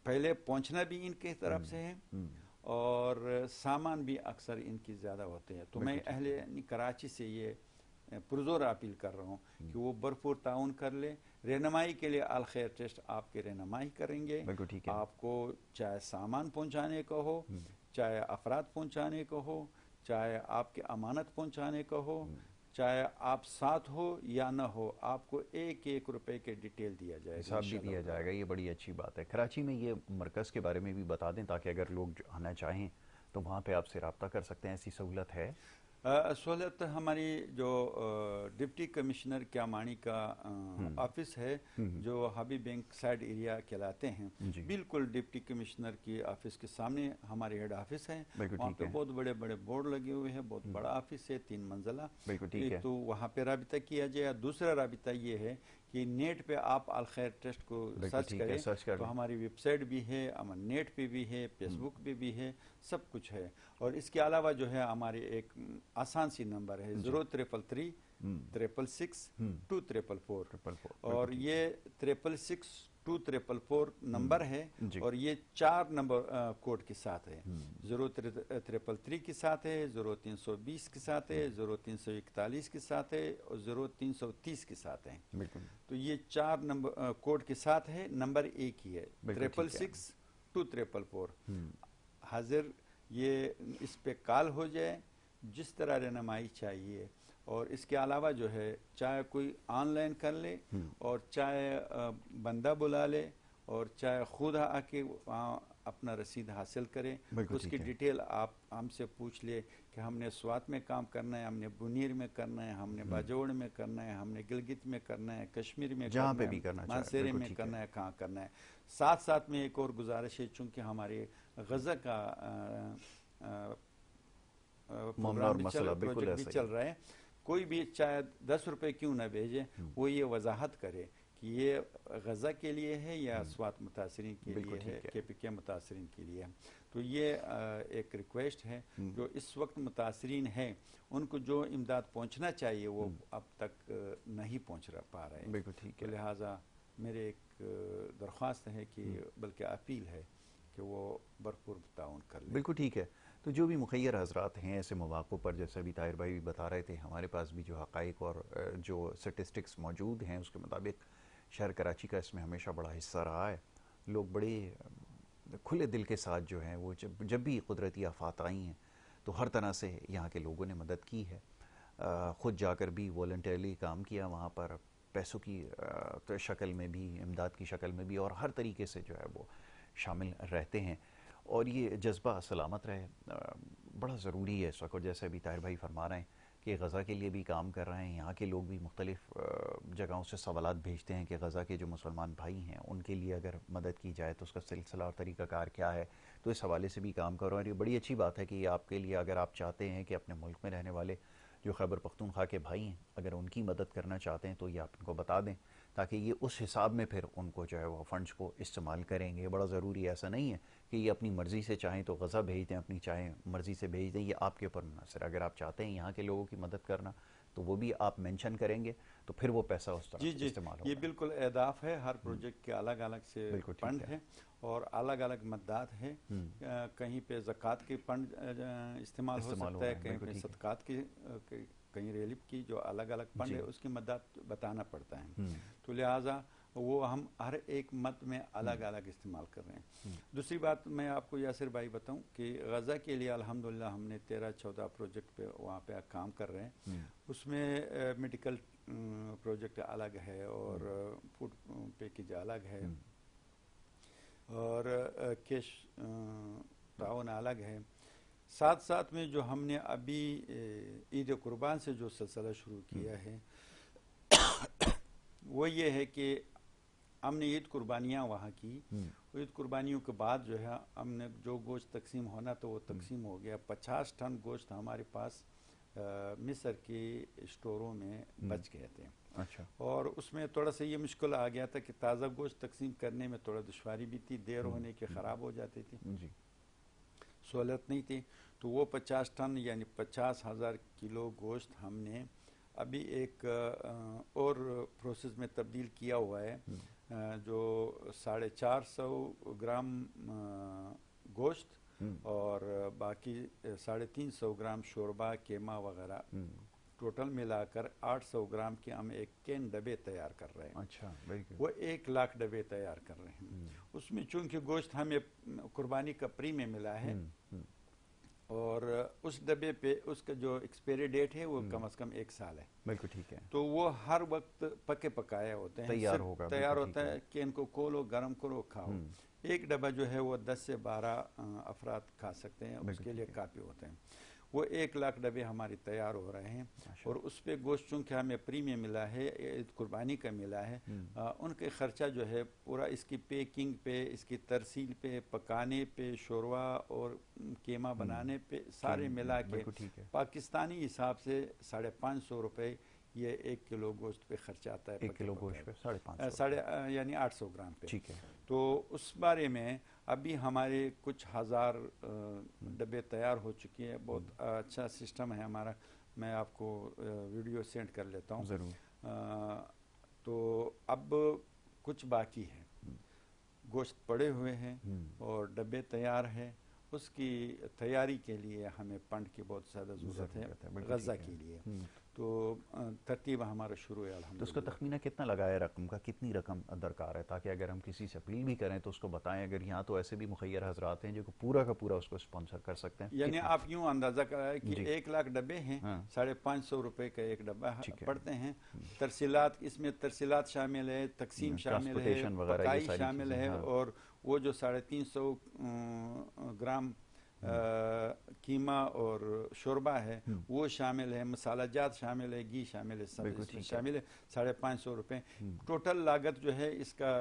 پہلے پہنچنا بھی ان کی طرف سے ہے، اور سامان بھی اکثر ان کی زیادہ ہوتے ہیں. تو میں اہل کراچی سے یہ پرزور اپیل کر رہا ہوں کہ وہ بھرپور تعاون کر لے. رہنمائی کے لیے الخیر ٹرسٹ آپ کی رہنمائی کریں گے. آپ کو چاہے سامان پہنچانے کا ہو، چاہے افراد پہنچانے کا ہو، چاہے آپ کی امانت پہنچانے کا ہو، چاہے آپ ساتھ ہو یا نہ ہو، آپ کو 1 روپے کے ڈیٹیل دیا جائے گا، حساب بھی دیا جائے گا. یہ بڑی اچھی بات ہے. کراچی میں یہ مرکز کے بارے میں بھی بتا دیں تاکہ اگر لوگ آنا چاہیں تو وہاں پہ آپ سے رابطہ کر سکتے ہیں. ایسی سہولت ہے؟ سہولت ہماری جو ڈپٹی کمشنر کیامانی کا آفس ہے، جو ہابی بینک سائڈ ایریا کہلاتے ہیں، بالکل ڈپٹی کمشنر کی آفس کے سامنے ہمارے ہیڈ آفس ہے. وہاں پہ بہت بڑے بڑے بورڈ لگے ہوئے ہیں. بہت بڑا آفس ہے، 3 منزلہ. تو وہاں پہ رابطہ کیا جائے. دوسرا رابطہ یہ ہے کہ نیٹ پہ آپ الخیر ٹرسٹ کو سرچ کریں تو ہماری ویب سائٹ بھی ہے، نیٹ پہ بھی ہے، فیس بک پہ بھی ہے، سب کچھ ہے. اور اس کے علاوہ جو ہے ہمارے ایک آسان سی نمبر ہے 0333 666 2444. اور یہ 666 2444 نمبر ہے. اور یہ 4 نمبر کوڈ کے ساتھ ہے. 0333 کے ساتھ ہے، 0320 کے ساتھ ہے، 0341 کے ساتھ ہے، اور 0330 کے ساتھ ہے. تو یہ 4 نمبر کوڈ کے ساتھ ہے. نمبر ایک ہی ہے 666 2444. حاضر یہ اس پہ کال ہو جائے جس طرح رہنمائی چاہیے. اور اس کے علاوہ جو ہے چاہے کوئی آن لائن کر لے، اور چاہے بندہ بلا لے، اور چاہے خود آ کے اپنا رسید حاصل کرے. اس کی ڈیٹیل آپ ہم سے پوچھ لے کہ ہم نے سوات میں کام کرنا ہے، ہم نے بنیر میں کرنا ہے، ہم نے باجوڑ میں کرنا ہے، ہم نے گلگت میں کرنا ہے، کشمیر میں کرنا ہے، مانسیرے میں کرنا ہے، کہاں کرنا ہے. ساتھ میں ایک اور گزارش ہے، چونکہ ہمارے غزہ کا پروگرام پروجیکٹ بھی چل رہا ہے، کوئی بھی چاہے 10 روپے کیوں نہ بھیجے، وہ یہ وضاحت کرے کہ یہ غزہ کے لیے ہے یا سوات متاثرین کے لیے ہے، KPK متاثرین کے لیے ہے. تو یہ ایک ریکویسٹ ہے. جو اس وقت متاثرین ہیں ان کو جو امداد پہنچنا چاہیے وہ اب تک نہیں پہنچ پا رہے ہیں. تو لہٰذا میرے ایک درخواست ہے کہ بلکہ اپیل ہے کہ وہ بھرپور تعاون کر لیں. بالکل ٹھیک ہے. تو جو بھی مخیر حضرات ہیں ایسے مواقع پر، جیسے ابھی طاہر بھائی بھی بتا رہے تھے، ہمارے پاس بھی جو حقائق اور جو سٹیسٹکس موجود ہیں اس کے مطابق شہر کراچی کا اس میں ہمیشہ بڑا حصہ رہا ہے. لوگ بڑے کھلے دل کے ساتھ جو ہیں وہ جب بھی قدرتی آفات آئی ہیں تو ہر طرح سے یہاں کے لوگوں نے مدد کی ہے. خود جا کر بھی والنٹیرلی کام کیا وہاں پر، پیسوں کی شکل میں بھی، امداد کی شکل میں بھی، اور ہر طریقے سے جو ہے وہ شامل رہتے ہیں. اور یہ جذبہ سلامت رہے بڑا ضروری ہے اس وقت. اور جیسے ابھی طاہر بھائی فرما رہے ہیں کہ غزہ کے لیے بھی کام کر رہے ہیں، یہاں کے لوگ بھی مختلف جگہوں سے سوالات بھیجتے ہیں کہ غزہ کے جو مسلمان بھائی ہیں ان کے لیے اگر مدد کی جائے تو اس کا سلسلہ اور طریقہ کار کیا ہے. تو اس حوالے سے بھی کام کر رہے ہیں، اور یہ بڑی اچھی بات ہے کہ یہ آپ کے لیے، اگر آپ چاہتے ہیں کہ اپنے ملک میں رہنے والے جو خیبر پختونخوا کے بھائی ہیں اگر ان کی مدد کرنا چاہتے ہیں تو یہ آپ ان کو بتا دیں، تاکہ یہ اس حساب میں پھر ان کو جو ہے وہ فنڈز کو استعمال کریں گے. بڑا ضروری ہے. ایسا نہیں ہے کہ یہ اپنی مرضی سے چاہیں تو غزہ بھیج دیں، اپنی چاہیں مرضی سے بھیج دیں، یہ آپ کے اوپر منحصر ہے. اگر آپ چاہتے ہیں یہاں کے لوگوں کی مدد کرنا تو وہ بھی آپ مینشن کریں گے تو پھر وہ پیسہ اس جی طرح جی استعمال یہ ہوگا. بالکل اہداف ہے. ہر پروجیکٹ کے الگ الگ سے بالکل ٹھیک فنڈ ہے. ہیں اور الگ الگ مدات ہیں. کہیں پہ زکوٰۃ کے فنڈ استعمال ہو سکتا ہے، کہیں پہ صدقات کی، کہیں ریلیف کی، جو الگ الگ فنڈ ہے اس کی مدد بتانا پڑتا ہے. تو لہٰذا وہ ہم ہر ایک مد میں الگ الگ استعمال کر رہے ہیں. دوسری بات میں آپ کو یاسر بھائی بتاؤں کہ غزہ کے لیے الحمدللہ ہم نے 13-14 پروجیکٹ پہ وہاں پہ کام کر رہے ہیں. اس میں میڈیکل پروجیکٹ الگ ہے اور فوڈ پیکیج الگ ہے اور کیش تعاون الگ ہے. ساتھ ساتھ میں جو ہم نے ابھی عید قربان سے جو سلسلہ شروع کیا ہے وہ یہ ہے کہ ہم نے عید قربانیاں وہاں کی. عید قربانیوں کے بعد جو ہے ہم نے جو گوشت تقسیم ہونا تو وہ تقسیم ہو گیا. 50 ٹن گوشت ہمارے پاس مصر کے اسٹوروں میں بچ گئے تھے. اچھا. اور اس میں تھوڑا سا یہ مشکل آ گیا تھا کہ تازہ گوشت تقسیم کرنے میں تھوڑا دشواری بھی تھی، دیر ہونے کے خراب ہو جاتے تھے، سہولت نہیں تھی. تو وہ 50 ٹن یعنی 50,000 کلو گوشت ہم نے ابھی ایک اور پروسیس میں تبدیل کیا ہوا ہے، جو 450 گرام گوشت اور باقی 350 گرام شوربہ، کیما وغیرہ، ٹوٹل ملا کر 800 گرام کے ہم ایک کین ڈبے تیار کر رہے ہیں. اچھا. وہ 1 لاکھ ڈبے تیار کر رہے ہیں. اس میں چونکہ گوشت ہمیں قربانی کا پری میں ملا ہے اور اس ڈبے پہ اس کا جو ایکسپائری ڈیٹ ہے وہ کم از کم 1 سال ہے. بالکل ٹھیک ہے. تو وہ ہر وقت پکے پکائے ہوتے ہیں، تیار ہوتا ہے کہ ان کو کھولو، گرم کرو، کھاؤ. ایک ڈبہ جو ہے وہ 10 سے 12 افراد کھا سکتے ہیں، اس کے لیے کافی ہوتے ہیں. وہ 1 لاکھ ڈبے ہماری تیار ہو رہے ہیں اور اس پہ گوشت چونکہ ہمیں پریمیم ملا ہے، قربانی کا ملا ہے، ان کے خرچہ جو ہے پورا اس کی پیکنگ پہ، اس کی ترسیل پہ، پکانے پہ، شوروا اور کیما بنانے پہ، سارے ملا کے پاکستانی حساب سے 550 روپے یہ 1 کلو گوشت پہ خرچہ آتا ہے. 1 کلو گوشت پہ 550 یعنی 800 گرام پہ. ٹھیک ہے. تو اس بارے میں ابھی ہمارے کچھ ہزار ڈبے تیار ہو چکے ہیں. بہت اچھا سسٹم ہے ہمارا. میں آپ کو ویڈیو سینڈ کر لیتا ہوں ضرور. تو اب کچھ باقی ہے، گوشت پڑے ہوئے ہیں اور ڈبے تیار ہیں. اس کی تیاری کے لیے ہمیں فنڈ کی بہت زیادہ ضرورت ہے غزہ کے لیے. تو ترتیب ہمارا شروع ہے الحمدللہ. تو اس کا تخمینہ کتنا لگا ہے رقم کا، کتنی رقم درکار ہے، تاکہ اگر ہم کسی سے اپیل بھی کریں تو اس کو بتائیں. اگر یہاں تو ایسے بھی مخیر حضرات ہیں جو پورا کا پورا اس کو اسپانسر کر سکتے ہیں. یعنی آپ یوں اندازہ کرائیں کہ 1 لاکھ ڈبے ہیں، 550 روپے کا ایک ڈبہ پڑتے ہیں. ترسیلات، اس میں ترسیلات شامل ہے، تقسیم شامل ہے، پکائی شامل ہے، اور وہ جو 350 گرام کیما اور شوربہ ہے وہ شامل ہے، مسالہ جات شامل ہے، گھی شامل ہے، سب اس میں شامل ہے. 550 روپے ٹوٹل لاگت جو ہے اس کا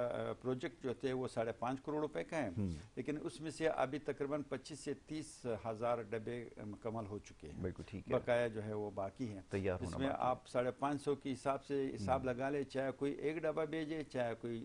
پروجیکٹ جو تھے وہ 5.5 کروڑ روپے کا ہے. لیکن اس میں سے ابھی تقریباً 25 سے 30 ہزار ڈبے مکمل ہو چکے ہیں. بقایا جو ہے وہ باقی ہے. اس میں آپ 550 کے حساب سے حساب لگا لے، چاہے کوئی 1 ڈبہ بھیجے، چاہے کوئی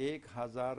1000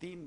3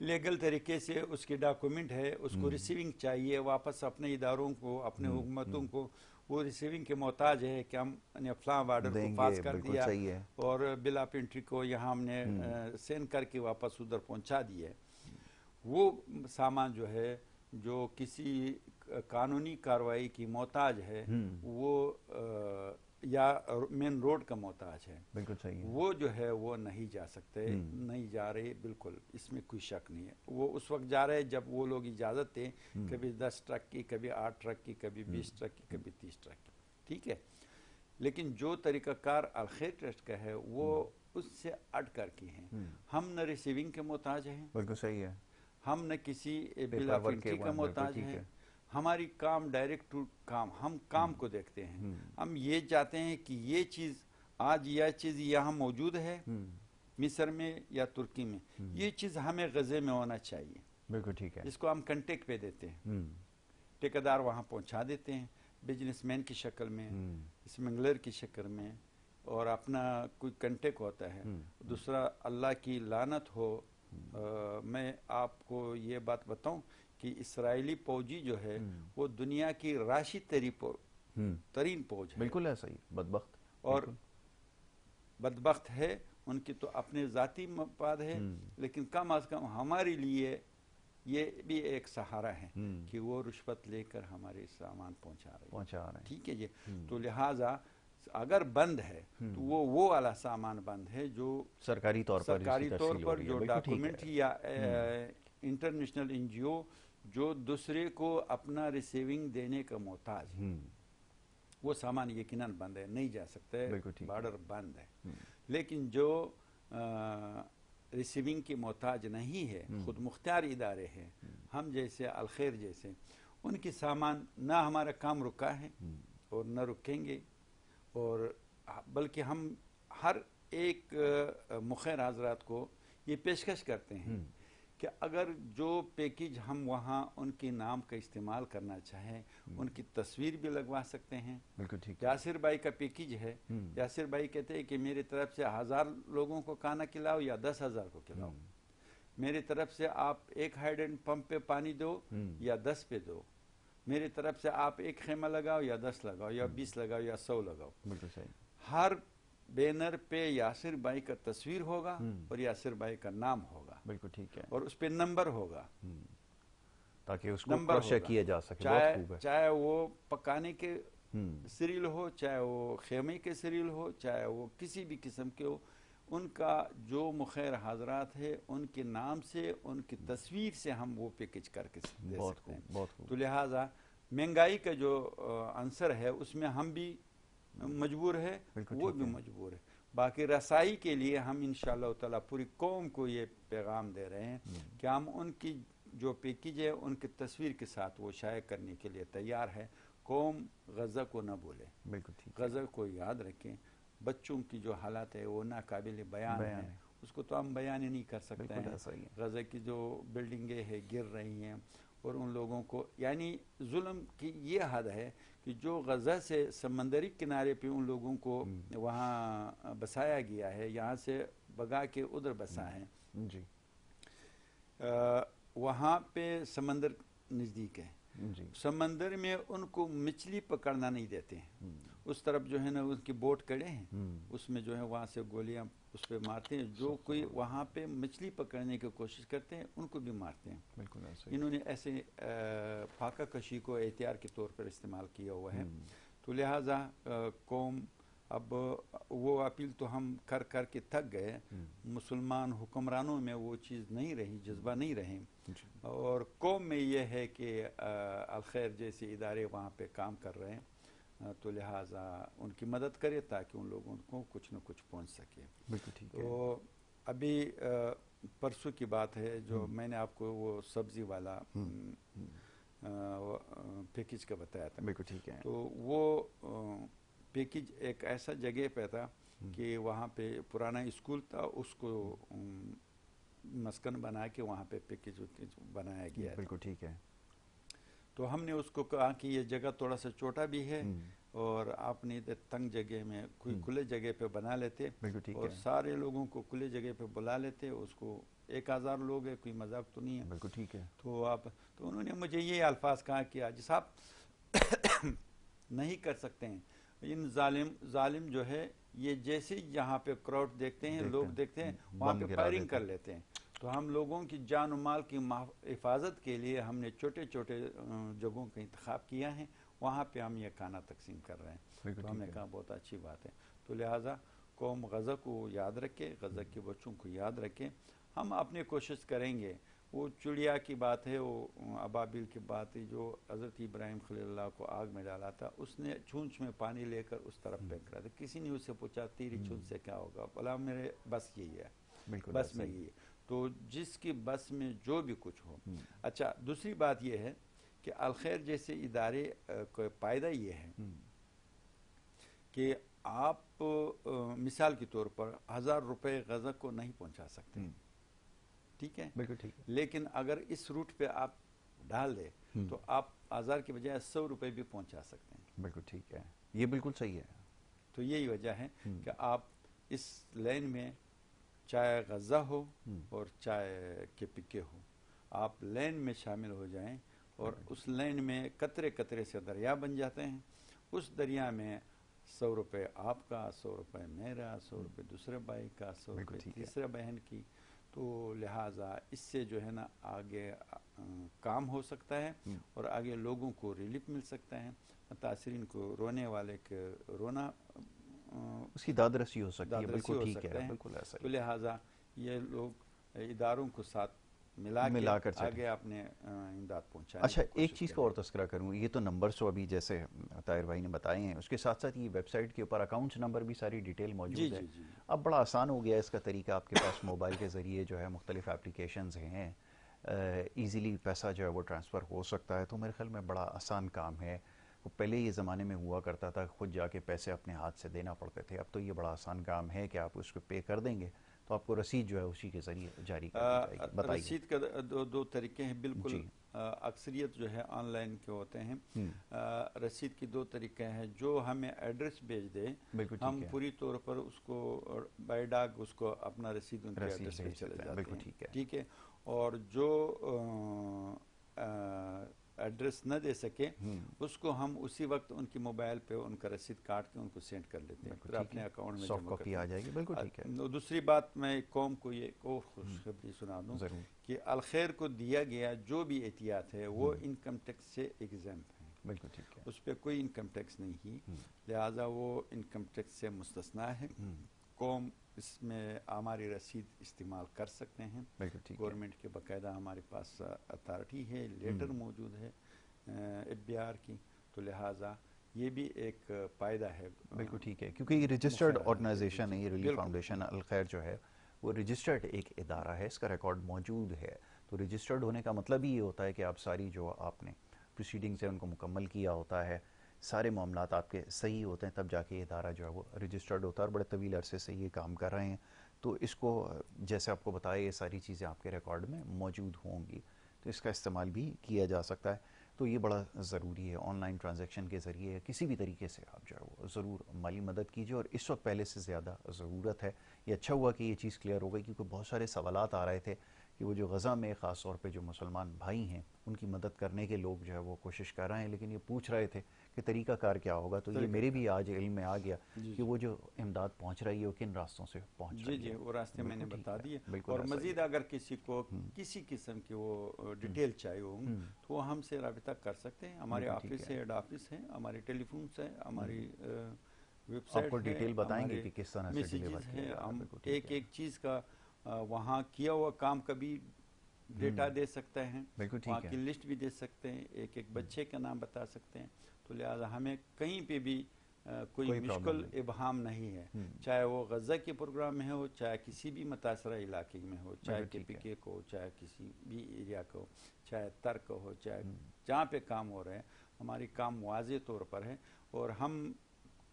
لیگل طریقے سے اس کی ڈاکومنٹ ہے، اس کو ریسیونگ چاہیے واپس اپنے اداروں کو، اپنے حکومتوں کو، وہ ریسیونگ کے محتاج ہے کہ ہم نے فلاں بارڈر کو دیں پاس گے، کر بالکل دیا صحیح ہے۔ اور بل آف انٹری کو یہاں ہم نے سینڈ کر کے واپس ادھر پہنچا دیا ہے۔ وہ سامان جو ہے جو کسی قانونی کارروائی کی محتاج ہے، وہ یا مین روڈ کا محتاج ہے، بالکل صحیح ہے۔ وہ جو ہے وہ نہیں جا سکتے، نہیں جا رہے، بالکل اس میں کوئی شک نہیں ہے۔ وہ اس وقت جا رہے جب وہ لوگ اجازت دیں، کبھی 10 ٹرک کی، کبھی 8 ٹرک کی، کبھی 20 ٹرک کی، کبھی 30 ٹرک کی، ٹھیک ہے۔ لیکن جو طریقہ کار الخیر ٹرسٹ کا ہے وہ اس سے اٹ کر کے ہیں۔ ہم نہ ریسیونگ کے محتاج ہیں، بالکل صحیح ہے۔ ہم نہ کسی بل پیپر آف ورک کے انٹری کا بالکل محتاج ٹھیک ہیں۔ ہے۔ ہماری کام ڈائریکٹ ٹو کام، ہم کام کو دیکھتے ہیں۔ ہم یہ چاہتے ہیں کہ یہ چیز آج، یہ چیز یہاں موجود ہے مصر میں یا ترکی میں، یہ چیز ہمیں غزے میں ہونا چاہیے، بالکل ٹھیک ہے۔ اس کو ہم کنٹیکٹ پہ دیتے ہیں، ٹھیکیدار وہاں پہنچا دیتے ہیں بزنس مین کی شکل میں، اسمگلر کی شکل میں، اور اپنا کوئی کنٹیکٹ ہوتا ہے۔ دوسرا، اللہ کی لعنت ہو، میں آپ کو یہ بات بتاؤں کہ اسرائیلی فوجی جو ہے وہ دنیا کی راشد ترین فوج ہے، بالکل ایسا ہی، بدبخت، اور بدبخت ہے، ان کی تو اپنے ذاتی مفاد ہے، لیکن کم از کم ہمارے لیے یہ بھی ایک سہارا ہے کہ وہ رشوت لے کر ہمارے سامان پہنچا رہے ہیں، ٹھیک ہے جی۔ تو لہٰذا اگر بند ہے تو وہ والا سامان بند ہے جو سرکاری طور پر جو ڈاکومنٹ یا انٹرنیشنل این جی او جو دوسرے کو اپنا ریسیونگ دینے کا محتاج ہے، وہ سامان یقیناً بند ہے، نہیں جا سکتا ہے، بارڈر بند ہے۔ لیکن جو ریسیونگ کی محتاج نہیں ہے، خود مختار ادارے ہیں، ہم جیسے الخیر جیسے، ان کی سامان نہ ہمارا کام رکا ہے اور نہ رکیں گے، اور بلکہ ہم ہر ایک مخیر حضرات کو یہ پیشکش کرتے ہیں کہ اگر جو پیکیج ہم وہاں ان کے نام کا استعمال کرنا چاہیں، ان کی تصویر بھی لگوا سکتے ہیں۔ بالکل ٹھیک۔ یاسر بھائی کا پیکیج ہے، یاسر بھائی کہتے ہیں کہ میری طرف سے 1000 لوگوں کو کھانا کھلاؤ یا 10,000 کو کھلاؤ، میری طرف سے آپ ایک ہائیڈرنٹ پمپ پہ پانی دو یا 10 پہ دو، میری طرف سے آپ ایک خیمہ لگاؤ یا 10 لگاؤ یا 20 لگاؤ یا 100 لگاؤ، بالکل صحیح۔ ہر بینر پہ یاسر بھائی کا تصویر ہوگا اور یاسر بھائی کا نام ہوگا، بالکل ٹھیک ہے، اور اس پہ نمبر ہوگا، تاکہ اس کو کراس چیک کیا جا سکے۔ بہت خوب ہے۔ چاہے وہ پکانے کے سیریل ہو، چاہے وہ خیمے کے سیریل ہو، چاہے وہ کسی بھی قسم کے ہو، ان کا جو مخیر حضرات ہے ان کے نام سے، ان کی تصویر سے ہم وہ پیکج کر کے دے سکتے ہیں۔ بہت خوب۔ تو لہٰذا مہنگائی کا جو عنصر ہے اس میں ہم بھی مجبور ہے، وہ بھی مجبور ہے۔ باقی رسائی کے لیے ہم انشاءاللہ تعالیٰ پوری قوم کو یہ پیغام دے رہے ہیں کہ ہم ان کی جو پیکیج ہے ان کی تصویر کے ساتھ وہ شائع کرنے کے لیے تیار ہے۔ قوم غزہ کو نہ بھولے، بالکل ٹھیک، غزہ کو یاد رکھیں۔ بچوں کی جو حالات ہے وہ ناقابل بیان ہے، اس کو تو ہم بیان ہی نہیں کر سکتے ہیں۔ غزہ کی جو بلڈنگیں ہیں گر رہی ہیں، اور ان لوگوں کو، یعنی ظلم کی یہ حد ہے کہ جو غزہ سے سمندری کنارے پہ ان لوگوں کو وہاں بسایا گیا ہے، یہاں سے بگا کے ادھر بسا ہے، جی، وہاں پہ سمندر نزدیک ہے، جی، سمندر میں ان کو مچھلی پکڑنا نہیں دیتے ہیں، اس طرف جو ہے نا ان کی بوٹ کڑے ہیں، اس میں جو ہے وہاں سے گولیاں اس پہ مارتے ہیں، جو کوئی وہاں پہ مچھلی پکڑنے کی کوشش کرتے ہیں ان کو بھی مارتے ہیں۔ بالکل ایسا۔ انہوں نے ایسے فاقہ کشی کو احتیاط کے طور پر استعمال کیا ہوا ہے۔ تو لہٰذا قوم، اب وہ اپیل تو ہم کر کر کے تھک گئے، مسلمان حکمرانوں میں وہ چیز نہیں رہی، جذبہ نہیں رہے، اور قوم میں یہ ہے کہ الخیر جیسے ادارے وہاں پہ کام کر رہے ہیں، تو لہٰذا ان کی مدد کرے تاکہ ان لوگوں کو کچھ نہ کچھ پہنچ سکے۔ بالکل ٹھیک ہے۔ تو ابھی پرسوں کی بات ہے جو میں نے آپ کو وہ سبزی والا پیکیج کا بتایا تھا، بالکل ٹھیک ہے۔ تو وہ پیکیج ایک ایسا جگہ پہ تھا کہ وہاں پہ پرانا اسکول تھا، اس کو مسکن بنا کے وہاں پہ پیکیج بنایا گیا ہے۔ بالکل ٹھیک ہے۔ تو ہم نے اس کو کہا کہ یہ جگہ تھوڑا سا چھوٹا بھی ہے اور آپ نہیں تو تنگ جگہ میں کوئی کھلے جگہ پہ بنا لیتے بالکل ٹھیک اور ہے، سارے لوگوں کو کھلے جگہ پہ بلا لیتے. اس کو 1000 لوگ ہے، کوئی مذاق تو نہیں ہے. بالکل ٹھیک ہے. تو انہوں نے مجھے یہ الفاظ کہا کہ حاجی صاحب نہیں کر سکتے ہیں. ان ظالم جو ہے یہ جیسے یہاں پہ کراؤڈ دیکھتے ہیں، لوگ دیکھتے ہیں، وہاں بم پہ گرا فائرنگ دیتے کر لیتے ہیں. تو ہم لوگوں کی جان و مال کی حفاظت کے لیے ہم نے چھوٹے چھوٹے جگہوں کا انتخاب کیا ہے، وہاں پہ ہم یہ کھانا تقسیم کر رہے ہیں. بالکل تو ہم ٹھیک نے ہے. کہا بہت اچھی بات ہے. تو لہٰذا قوم غزہ کو یاد رکھے، غزہ کے بچوں کو یاد رکھے. ہم اپنی کوشش کریں گے. وہ چڑیا کی بات ہے، وہ ابابیل کی بات ہے جو حضرت ابراہیم خلیل اللہ کو آگ میں ڈالا تھا، اس نے چھونچ میں پانی لے کر اس طرف پھینک رہا تھا. کسی نے اس سے پوچھا تیری چھونچ سے کیا ہوگا؟ بولا میرے بس یہی ہے، بالکل بس ایسا میں ہی. یہی ہے. تو جس کی بس میں جو بھی کچھ ہو. اچھا، دوسری بات یہ ہے کہ الخیر جیسے ادارے کا فائدہ یہ ہے کہ آپ مثال کے طور پر 1000 روپے غزہ کو نہیں پہنچا سکتے، ٹھیک ہے، بالکل ٹھیک ہے. لیکن اگر اس روٹ پہ آپ ڈال دیں تو آپ 1000 کے بجائے 100 روپے بھی پہنچا سکتے ہیں. بالکل ٹھیک ہے، یہ بالکل صحیح ہے. تو یہی وجہ ہے کہ آپ اس لین میں چاہے غزہ ہو اور چاہے کے پکے ہو، آپ لین میں شامل ہو جائیں اور اس لین میں قطرے قطرے سے دریا بن جاتے ہیں. اس دریا میں 100 روپے آپ کا، 100 روپے میرا، 100 روپے دوسرے بھائی کا، 100 روپے تیسرے بہن کی. تو لہٰذا اس سے جو ہے نا آگے کام ہو سکتا ہے اور آگے لوگوں کو ریلیف مل سکتا ہے، متاثرین کو، رونے والے کے رونا، اس کی داد رسی ہو سکتی ہے. دادرسی بالکل ہو ٹھیک ہے، سکتے ہیں. بالکل ایسا تو ہی. لہٰذا یہ لوگ اداروں کو ساتھ ملا کے کر چلیں. آگے اپنے امداد پہنچانے اچھا، کی ایک کوشش چیز کا کریں. اور تذکرہ کروں. یہ تو نمبرز تو ابھی جیسے طاہر بھائی نے بتائے ہیں، اس کے ساتھ ساتھ یہ ویب سائٹ کے اوپر اکاؤنٹس نمبر بھی ساری ڈیٹیل جی موجود ہے. جی جی اب بڑا آسان ہو گیا اس کا طریقہ. آپ کے پاس موبائل کے ذریعے جو ہے مختلف اپلیکیشنز ہیں، ایزیلی پیسہ جو ہے وہ ٹرانسفر ہو سکتا ہے. تو میرے خیال میں بڑا آسان کام ہے. وہ پہلے یہ زمانے میں ہوا کرتا تھا خود جا کے پیسے اپنے ہاتھ سے دینا پڑتے تھے. اب تو یہ بڑا آسان کام ہے کہ آپ اس کو پے کر دیں گے تو آپ کو رسید جو ہے اسی کے ذریعے جاری کر دی جائے گی. بتائیے. رسید کا دو طریقے ہیں بالکل. جی. اکثریت جو ہے آن لائن کے ہوتے ہیں. رسید کی دو طریقے ہیں. جو ہمیں ایڈریس بھیج دیں، بالکل ہم ٹھیک ہے. پوری طور پر اس کو بائی ڈاک اس کو اپنا رسید ان کے ایڈریس پہ بھیج چلے دیتے ہیں. جاتے بالکل ہیں، ٹھیک ہے. ٹھیک ہے. اور جو ایڈریس نہ دے سکے اس کو ہم اسی وقت ان کی موبائل پہ ان کا رسید کاٹ کے ان کو سینڈ کر لیتے ہیں، پھر اپنے اکاؤنٹ میں سافٹ جمع کاپی کرتے آ ہیں. جائے گی. بالکل ٹھیک ہے. دوسری بات میں قوم کو یہ اور خوشخبری سنا دوں ضرور. کہ الخیر کو دیا گیا جو بھی احتیاط ہے وہ انکم ٹیکس سے ایگزمپٹ ہے. بالکل ٹھیک ہے. اس پہ کوئی انکم ٹیکس نہیں ہی، لہٰذا وہ انکم ٹیکس سے مستثنا ہے. قوم اس میں ہماری رسید استعمال کر سکتے ہیں. بالکل ٹھیک ہے. گورنمنٹ کے باقاعدہ ہمارے پاس اتھارٹی ہے، لیٹر موجود ہے ایف بی آر کی. تو لہٰذا یہ بھی ایک فائدہ ہے. بالکل ٹھیک ہے، کیونکہ یہ رجسٹرڈ آرگنائزیشن ہے. یہ ریلیف فاؤنڈیشن الخیر جو ہے وہ رجسٹرڈ ایک ادارہ ہے. اس کا ریکارڈ موجود ہے. تو رجسٹرڈ ہونے کا مطلب ہی یہ ہوتا ہے کہ آپ ساری جو آپ نے پروسیڈنگز ہیں ان کو مکمل کیا ہوتا ہے، سارے معاملات آپ کے صحیح ہوتے ہیں، تب جا کے یہ ادارہ جو ہے وہ رجسٹرڈ ہوتا ہے. اور بڑے طویل عرصے سے یہ کام کر رہے ہیں. تو اس کو جیسے آپ کو بتایا یہ ساری چیزیں آپ کے ریکارڈ میں موجود ہوں گی، تو اس کا استعمال بھی کیا جا سکتا ہے. تو یہ بڑا ضروری ہے. آن لائن ٹرانزیکشن کے ذریعے کسی بھی طریقے سے آپ جو ہے وہ ضرور مالی مدد کیجیے، اور اس وقت پہلے سے زیادہ ضرورت ہے. یہ اچھا ہوا کہ یہ چیز کلیئر ہو گئی، کیونکہ بہت سارے سوالات آ رہے تھے کہ وہ جو غزہ میں خاص طور پہ جو مسلمان بھائی ہیں ان کی مدد کرنے کے لوگ جو ہے وہ کوشش کر رہے ہیں، لیکن یہ پوچھ رہے تھے کہ طریقہ کار کیا ہوگا. تو یہ میرے بھی آج علم میں آ گیا کہ وہ جو امداد پہنچ رہی ہے وہ کن راستوں سے پہنچ رہی ہے. جی وہ راستے میں نے بتا دیے. بالکل. اور مزید اگر کسی کو کسی قسم کی وہ ڈیٹیل چاہیے ہوں تو وہ ہم سے رابطہ کر سکتے ہیں. ہمارے آفس ہے، ہیڈ آفس ہے، ہمارے ٹیلی فونس ہیں، ہماری ویب سائٹ آپ کو ڈیٹیل بتائیں گے کہ کس طرح سے ڈیلیور میسیجز کیا ہیں. جا رہا ہے. ہم بالکل ٹھیک ہے. ایک چیز کا وہاں کیا ہوا کام کا بھی ڈیٹا دے سکتے ہیں، بالکل وہاں ٹھیک ہے. کی لسٹ بھی دے سکتے ہیں، ایک ایک بچے کا نام بتا سکتے ہیں. تو لہٰذا ہمیں کہیں پہ بھی کوئی مشکل ابہام نہیں ہے، چاہے وہ غزہ کے پروگرام میں ہو، چاہے کسی بھی متاثرہ علاقے میں ہو، چاہے کے پی کے کو، چاہے کسی بھی ایریا کو، چاہے ترک ہو، چاہے جہاں پہ کام ہو رہے ہیں. ہماری کام واضح طور پر ہے اور ہم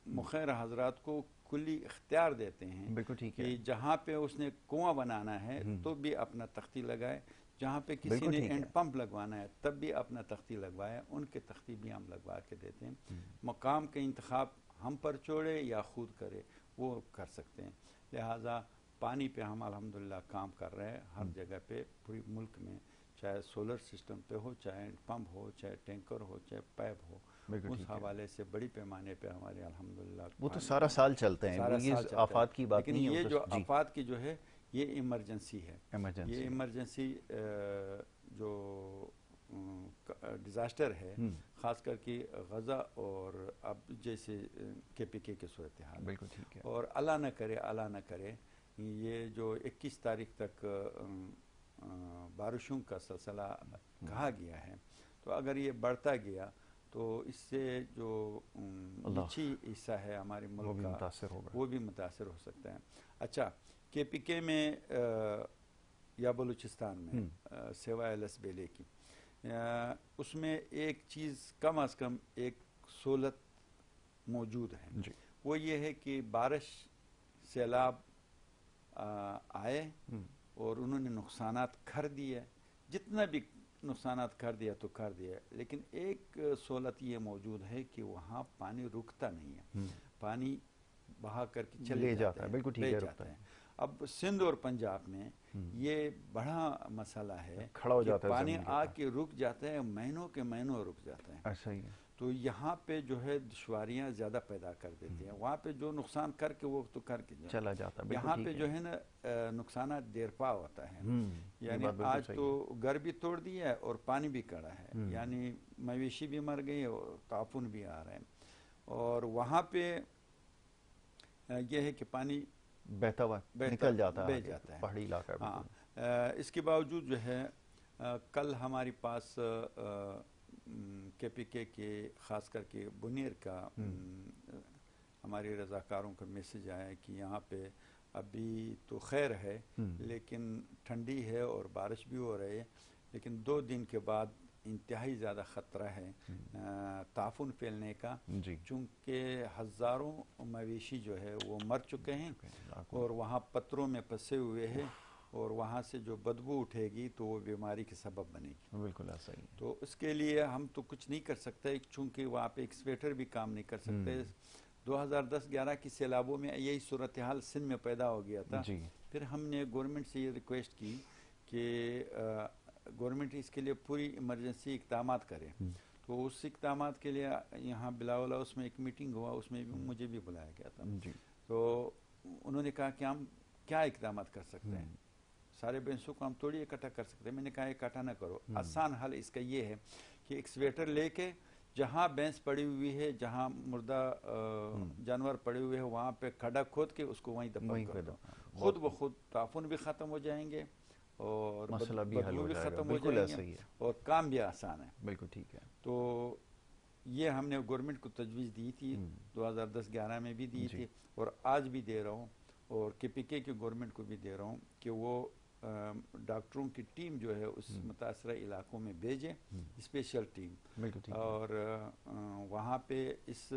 مخیر حضرات کو کلی اختیار دیتے ہیں بالکل ٹھیک ہے. کہ جہاں پہ اس نے کنواں بنانا ہے تو بھی اپنا تختی لگائے, جہاں پہ کسی بالکل نے ٹھیک اینڈ ہے. پمپ لگوانا ہے تب بھی اپنا تختی لگوائے, ان کے تختی بھی ہم لگوا کے دیتے ہیں. مقام کا انتخاب ہم پر چھوڑے یا خود کرے وہ کر سکتے ہیں. لہٰذا پانی پہ ہم الحمدللہ کام کر رہے ہیں ہر جگہ پہ پوری ملک میں, چاہے سولر سسٹم پہ ہو, چاہے پمپ ہو, چاہے ٹینکر ہو, چاہے پائپ ہو. اس حوالے سے بڑی پیمانے پہ ہمارے الحمدللہ وہ تو سارا سال چلتے ہیں, سارا وہ یہ سال چلتا ہے. آفات کی بات لیکن نہیں ہے. یہ وہ جو تو جی آفات کی جو ہے یہ ایمرجنسی ہے. یہ ایمرجنسی ایمرجنسی جو ڈیزاسٹر ہے, خاص کر کے غزہ اور اب جیسے کے پی کے صورتحال, بالکل ٹھیک ہے. اور اللہ نہ کرے یہ جو 21 تاریخ تک بارشوں کا سلسلہ کہا گیا ہے, تو اگر یہ بڑھتا گیا تو اس سے جو نچی حصہ ہے ہمارے ملک کا متاثر ہوگا, وہ بھی متاثر ہو سکتا ہے. اچھا, کے پی کے میں یا بلوچستان میں سوائے لس بیلے کی, اس میں ایک چیز کم از کم ایک سہولت موجود ہے. جی وہ یہ ہے کہ بارش سیلاب آئے اور انہوں نے نقصانات کر دیے, جتنا بھی نقصانات کر دیا تو کر دیا, لیکن ایک سہولت یہ موجود ہے کہ وہاں پانی رکتا نہیں ہے, پانی بہا کر کے چلے جاتا ہے. بالکل ٹھیک ہے, رکتا ہے. اب سندھ اور پنجاب میں یہ بڑا مسئلہ ہے کھڑا ہو کہ جاتا ہے, پانی آ کے رک جاتا ہے, مہینوں کے مہینوں رک جاتا ہے. ایسا ہی ہے. تو یہاں پہ جو ہے دشواریاں زیادہ پیدا کر دیتی ہیں. وہاں پہ جو نقصان کر کے وہ تو کر کے چلا جاتا ہے. یہاں پہ جو ہے نا نقصانات دیر پا ہوتا ہے. یعنی آج تو گھر بھی توڑ دیا ہے اور پانی بھی کڑا ہے, یعنی مویشی بھی مر گئی اور تعفن بھی آ رہا ہے. اور وہاں پہ یہ ہے کہ پانی بہتا ہوا نکل جاتا ہے پہاڑی علاقہ. ہاں, اس کے باوجود جو ہے کل ہمارے پاس کے پی کے خاص کر کے بنیر کا ہمارے رضاکاروں کا میسج آیا ہے کہ یہاں پہ ابھی تو خیر ہے لیکن ٹھنڈی ہے اور بارش بھی ہو رہی ہے, لیکن 2 دن کے بعد انتہائی زیادہ خطرہ ہے تعفن پھیلنے کا, چونکہ ہزاروں مویشی جو ہے وہ مر چکے ہیں اور وہاں پتھروں میں پھنسے ہوئے ہیں, اور وہاں سے جو بدبو اٹھے گی تو وہ بیماری کے سبب بنے گی. بالکل ایسا ہی. تو اس کے لیے ہم تو کچھ نہیں کر سکتے, چونکہ وہاں پہ ایکسکیویٹر بھی کام نہیں کر سکتے. 2010-11 کی سیلابوں میں یہی صورتحال سندھ میں پیدا ہو گیا تھا. پھر ہم نے گورنمنٹ سے یہ ریکویسٹ کی کہ گورنمنٹ اس کے لیے پوری ایمرجنسی اقدامات کرے. تو اس اقدامات کے لیے یہاں بلاولا اس میں ایک میٹنگ ہوا, اس میں مجھے بھی بلایا گیا تھا. تو انہوں نے کہا کہ ہم کیا اقدامات کر سکتے ہیں, سارے بینسوں کو ہم تھوڑی اکٹھا کر سکتے ہیں. میں نے کہا اکٹھا نہ کرو, آسان حل اس کا یہ ہے کہ ایکسکیویٹر لے کے جہاں بینس پڑی ہوئی ہے, جہاں مردہ جانور پڑے ہوئے ہیں, وہاں پہ کھڈا کھود کے اس کو وہیں دفن کر دو. خود بخود تعفن بھی ختم ہو جائیں گے اور بدبو بھی ختم ہو جائیں گے اور کام بھی آسان ہے. بالکل ٹھیک ہے. تو یہ ہم نے گورنمنٹ کو تجویز دی تھی, 2010-11 میں بھی دی تھی اور آج بھی دے رہا ہوں, اور کے پی کے گورنمنٹ کو بھی دے رہا ہوں کہ وہ ڈاکٹروں کی ٹیم جو ہے اس متاثرہ علاقوں میں بھیجیں, اسپیشل ٹیم, اور وہاں پہ اس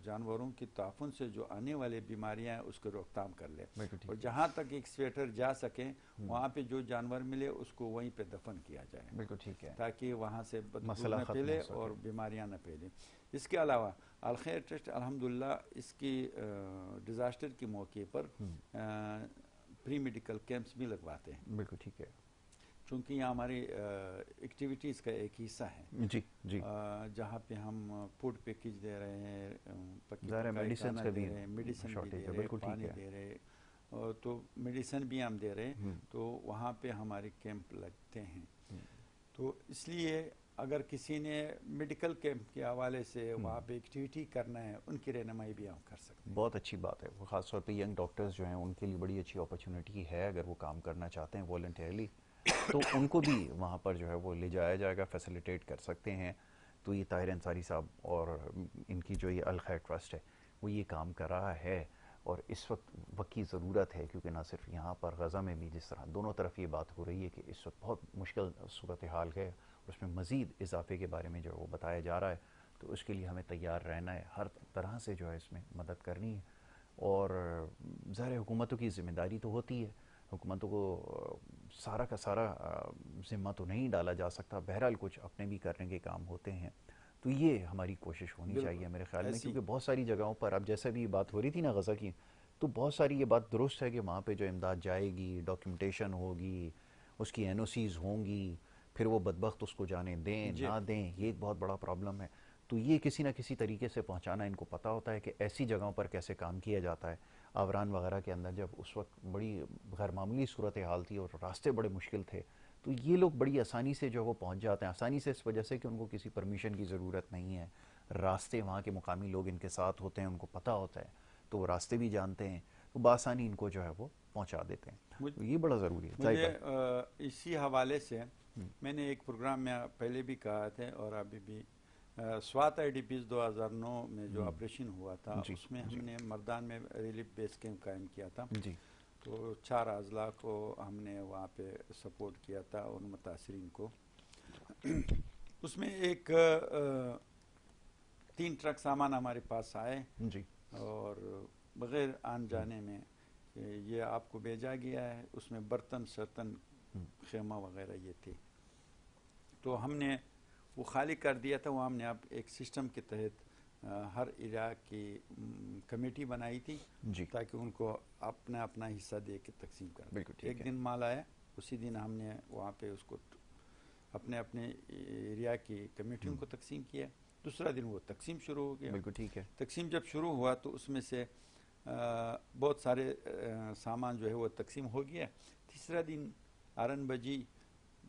جانوروں کی تعفن سے جو آنے والی بیماریاں ہیں اس کو روک تھام کر لیں, اور جہاں تک ایکسکیویٹر جا سکیں وہاں پہ جو جانور ملے اس کو وہیں پہ دفن کیا جائے. بالکل ٹھیک ہے, تاکہ وہاں سے بدبو نہ پھیلے اور بیماریاں نہ پھیلیں. اس کے علاوہ الخیر ٹرسٹ الحمدللہ اس کی ڈیزاسٹر کے موقع پر پری میڈیکل کیمپس بھی لگواتے ہیں. بالکل ٹھیک ہے, چونکہ یہ ہماری ایکٹیویٹیز کا ایک حصہ ہے. جی جی, جہاں پہ ہم فوڈ پیکج دے رہے ہیں, میڈیسن بھی دے رہے ہیں, پانی دے رہے ہیں, تو میڈیسن بھی ہم دے رہے ہیں. تو وہاں پہ ہمارے کیمپ لگتے ہیں. تو اس لیے اگر کسی نے میڈیکل کیمپ کے حوالے سے وہاں پہ ایکٹیویٹی کرنا ہے, ان کی رہنمائی بھی ہم کر سکتے ہیں. بہت اچھی بات ہے. وہ خاص طور پہ ینگ ڈاکٹرز جو ہیں ان کے لیے بڑی اچھی اپرچونٹی ہے. اگر وہ کام کرنا چاہتے ہیں والنٹیئرلی تو ان کو بھی وہاں پر جو ہے وہ لے جایا جائے گا, فیسیلیٹیٹ کر سکتے ہیں. تو یہ طاہر انصاری صاحب اور ان کی جو یہ الخیر ٹرسٹ ہے وہ یہ کام کر رہا ہے, اور اس وقت کی ضرورت ہے, کیونکہ نہ صرف یہاں پر غزہ میں بھی جس طرح دونوں طرف یہ بات ہو رہی ہے کہ اس وقت بہت مشکل صورتحال ہے, اس میں مزید اضافے کے بارے میں جو وہ بتایا جا رہا ہے. تو اس کے لیے ہمیں تیار رہنا ہے، ہر طرح سے جو ہے اس میں مدد کرنی ہے. اور ظاہر حکومتوں کی ذمہ داری تو ہوتی ہے، حکومتوں کو سارا کا سارا ذمہ تو نہیں ڈالا جا سکتا، بہرحال کچھ اپنے بھی کرنے کے کام ہوتے ہیں. تو یہ ہماری کوشش ہونی بالکل چاہیے میرے خیال میں، ایسی. کیونکہ بہت ساری جگہوں پر اب جیسے بھی بات ہو رہی تھی نا غزہ کی، تو بہت ساری یہ بات درست ہے کہ وہاں پہ جو امداد جائے گی، ڈاکیومنٹیشن ہوگی، اس کی این او سیز ہوں گی، پھر وہ بدبخت اس کو جانے دیں جی نہ دیں، یہ جی. ایک بہت بڑا پرابلم ہے. تو یہ کسی نہ کسی طریقے سے پہنچانا، ان کو پتہ ہوتا ہے کہ ایسی جگہوں پر کیسے کام کیا جاتا ہے. آوران وغیرہ کے اندر جب اس وقت بڑی غیر معمولی صورتحال تھی اور راستے بڑے مشکل تھے، تو یہ لوگ بڑی آسانی سے جو وہ پہنچ جاتے ہیں، آسانی سے اس وجہ سے کہ ان کو کسی پرمیشن کی ضرورت نہیں ہے. راستے وہاں کے مقامی لوگ ان کے ساتھ ہوتے ہیں، ان کو پتہ ہوتا ہے، تو وہ راستے بھی جانتے ہیں، تو بآسانی ان کو جو ہے وہ پہنچا دیتے ہیں. تو یہ بڑا ضروری ہے. ظاہر مجھے بات. اسی حوالے سے میں نے ایک پروگرام میں پہلے بھی کہا تھا اور ابھی بھی، سوات آئی ڈی پیز 2009 میں جو آپریشن ہوا تھا جی اس میں ہم جی نے مردان میں ریلیف بیس کیمپ قائم کیا تھا. جی تو 4 اضلاع کو ہم نے وہاں پہ سپورٹ کیا تھا ان متاثرین کو. اس میں ایک 3 ٹرک سامان ہمارے پاس آئے جی اور بغیر آن جانے میں کہ یہ آپ کو بھیجا گیا ہے. اس میں برتن شرتن خیمہ وغیرہ یہ تھے. تو ہم نے وہ خالی کر دیا تھا. وہ ہم نے اب ایک سسٹم کے تحت ہر ایریا کی کمیٹی بنائی تھی جی تاکہ ان کو اپنا اپنا حصہ دے کے تقسیم کرنا. بالکل ٹھیک ایک ہے. دن مال آیا، اسی دن ہم نے وہاں پہ اس کو اپنے اپنے ایریا کی کمیٹیوں کو تقسیم کیا. دوسرا دن وہ تقسیم شروع ہو گیا. بالکل ٹھیک ہے. تقسیم جب شروع ہوا تو اس میں سے بہت سارے سامان جو ہے وہ تقسیم ہو گیا. تیسرا دن آرن بجی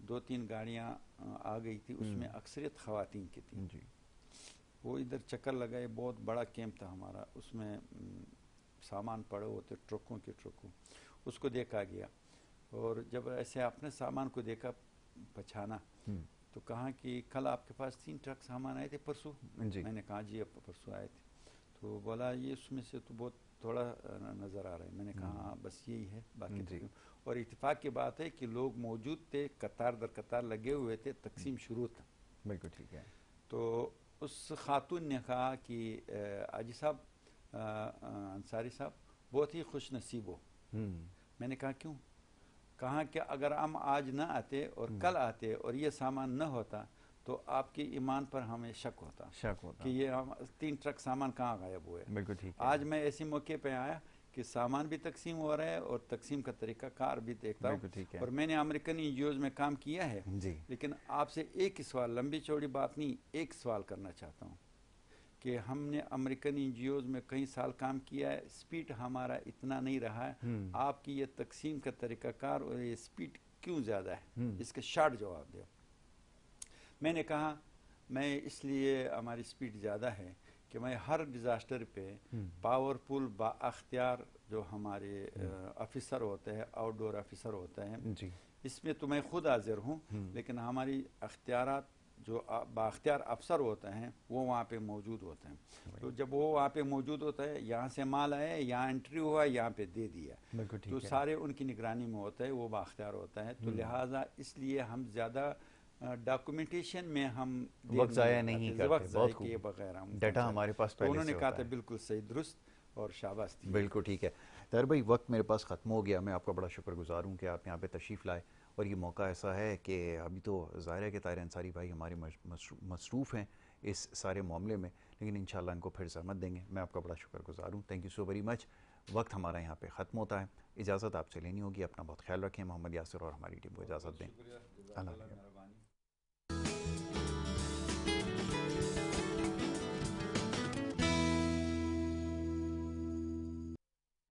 2-3 گاڑیاں آ گئی تھی، اس میں اکثریت خواتین کی تھی. جی وہ ادھر چکر لگائے. بہت بڑا کیمپ تھا ہمارا، اس میں سامان پڑے ہوتے ٹرکوں کے ٹرکوں. اس کو دیکھا گیا اور جب ایسے اپنے سامان کو دیکھا پچھانا تو کہا کہ کل آپ کے پاس 3 ٹرک سامان آئے تھے پرسوں. جی میں نے کہا جی اب پرسوں آئے تھے. تو بولا یہ اس میں سے تو بہت تھوڑا نظر آ رہا ہے. میں نے کہا ہاں بس یہی ہے، باقی جی اور اتفاق کی بات ہے کہ لوگ موجود تھے، قطار در قطار لگے ہوئے تھے، تقسیم شروع تھا. بالکل ٹھیک ہے. تو اس خاتون نے کہا کہ حاجی صاحب، انصاری صاحب بہت ہی خوش نصیب ہو. میں نے کہا کیوں؟ کہا کہ اگر ہم آج نہ آتے اور کل آتے اور یہ سامان نہ ہوتا تو آپ کے ایمان پر ہمیں شک ہوتا کہ یہ 3 ٹرک سامان کہاں غائب ہوئے. بالکل ٹھیک ہے. آج میں ایسے موقع پہ آیا کہ سامان بھی تقسیم ہو رہا ہے اور تقسیم کا طریقہ کار بھی دیکھتا ہوں. بالکل ٹھیک ہے. اور میں نے امریکن این جی اوز میں کام کیا ہے. جی لیکن آپ سے ایک سوال، لمبی چوڑی بات نہیں، ایک سوال کرنا چاہتا ہوں کہ ہم نے امریکن این جی اوز میں کئی سال کام کیا ہے، سپیڈ ہمارا اتنا نہیں رہا ہے. آپ کی یہ تقسیم کا طریقہ کار اور یہ سپیڈ کیوں زیادہ ہے؟ اس کا شارٹ جواب دو. میں نے کہا میں اس لیے ہماری سپیڈ زیادہ ہے کہ میں ہر ڈیزاسٹر پہ پاورفل با اختیار جو ہمارے آفیسر ہوتے ہیں، آؤٹ ڈور آفیسر ہوتے ہیں، جی اس میں تو میں خود حاضر ہوں، لیکن ہماری اختیارات جو بااختیار افسر ہوتے ہیں وہ وہاں پہ موجود ہوتے ہیں. تو جب وہ وہاں پہ موجود ہوتا ہے، یہاں سے مال آیا، یہاں انٹری ہوا، یہاں پہ دے دیا، تو سارے ان کی نگرانی میں ہوتا ہے، وہ بااختیار ہوتا ہے. تو لہٰذا اس لیے ہم زیادہ ڈاکومنٹیشن میں ہم وقت ضائع نہیں کرتے. وقت ضائع بہت خوب. کیے بغیر ہم ڈیٹا ہمارے پاس تو پہلے انہوں سے نے کہا ہوتا تھا ہے. بالکل صحیح، درست اور شاباش تھی. بالکل ٹھیک ہے. طاہر بھائی وقت میرے پاس ختم ہو گیا. میں آپ کا بڑا شکر گزار ہوں کہ آپ یہاں پہ تشریف لائے، اور یہ موقع ایسا ہے کہ ابھی تو ظاہر ہے کہ طاہر انصاری بھائی ہمارے مصروف ہیں اس سارے معاملے میں، لیکن انشاءاللہ ان کو پھر زحمت دیں گے. میں آپ کا بڑا شکر گزار ہوں. Thank you so very much. وقت ہمارا یہاں پہ ختم ہوتا ہے. اجازت آپ سے لینی ہوگی. اپنا بہت خیال رکھیں. محمد یاسر اور ہماری ٹیم کو اجازت دیں. اللہ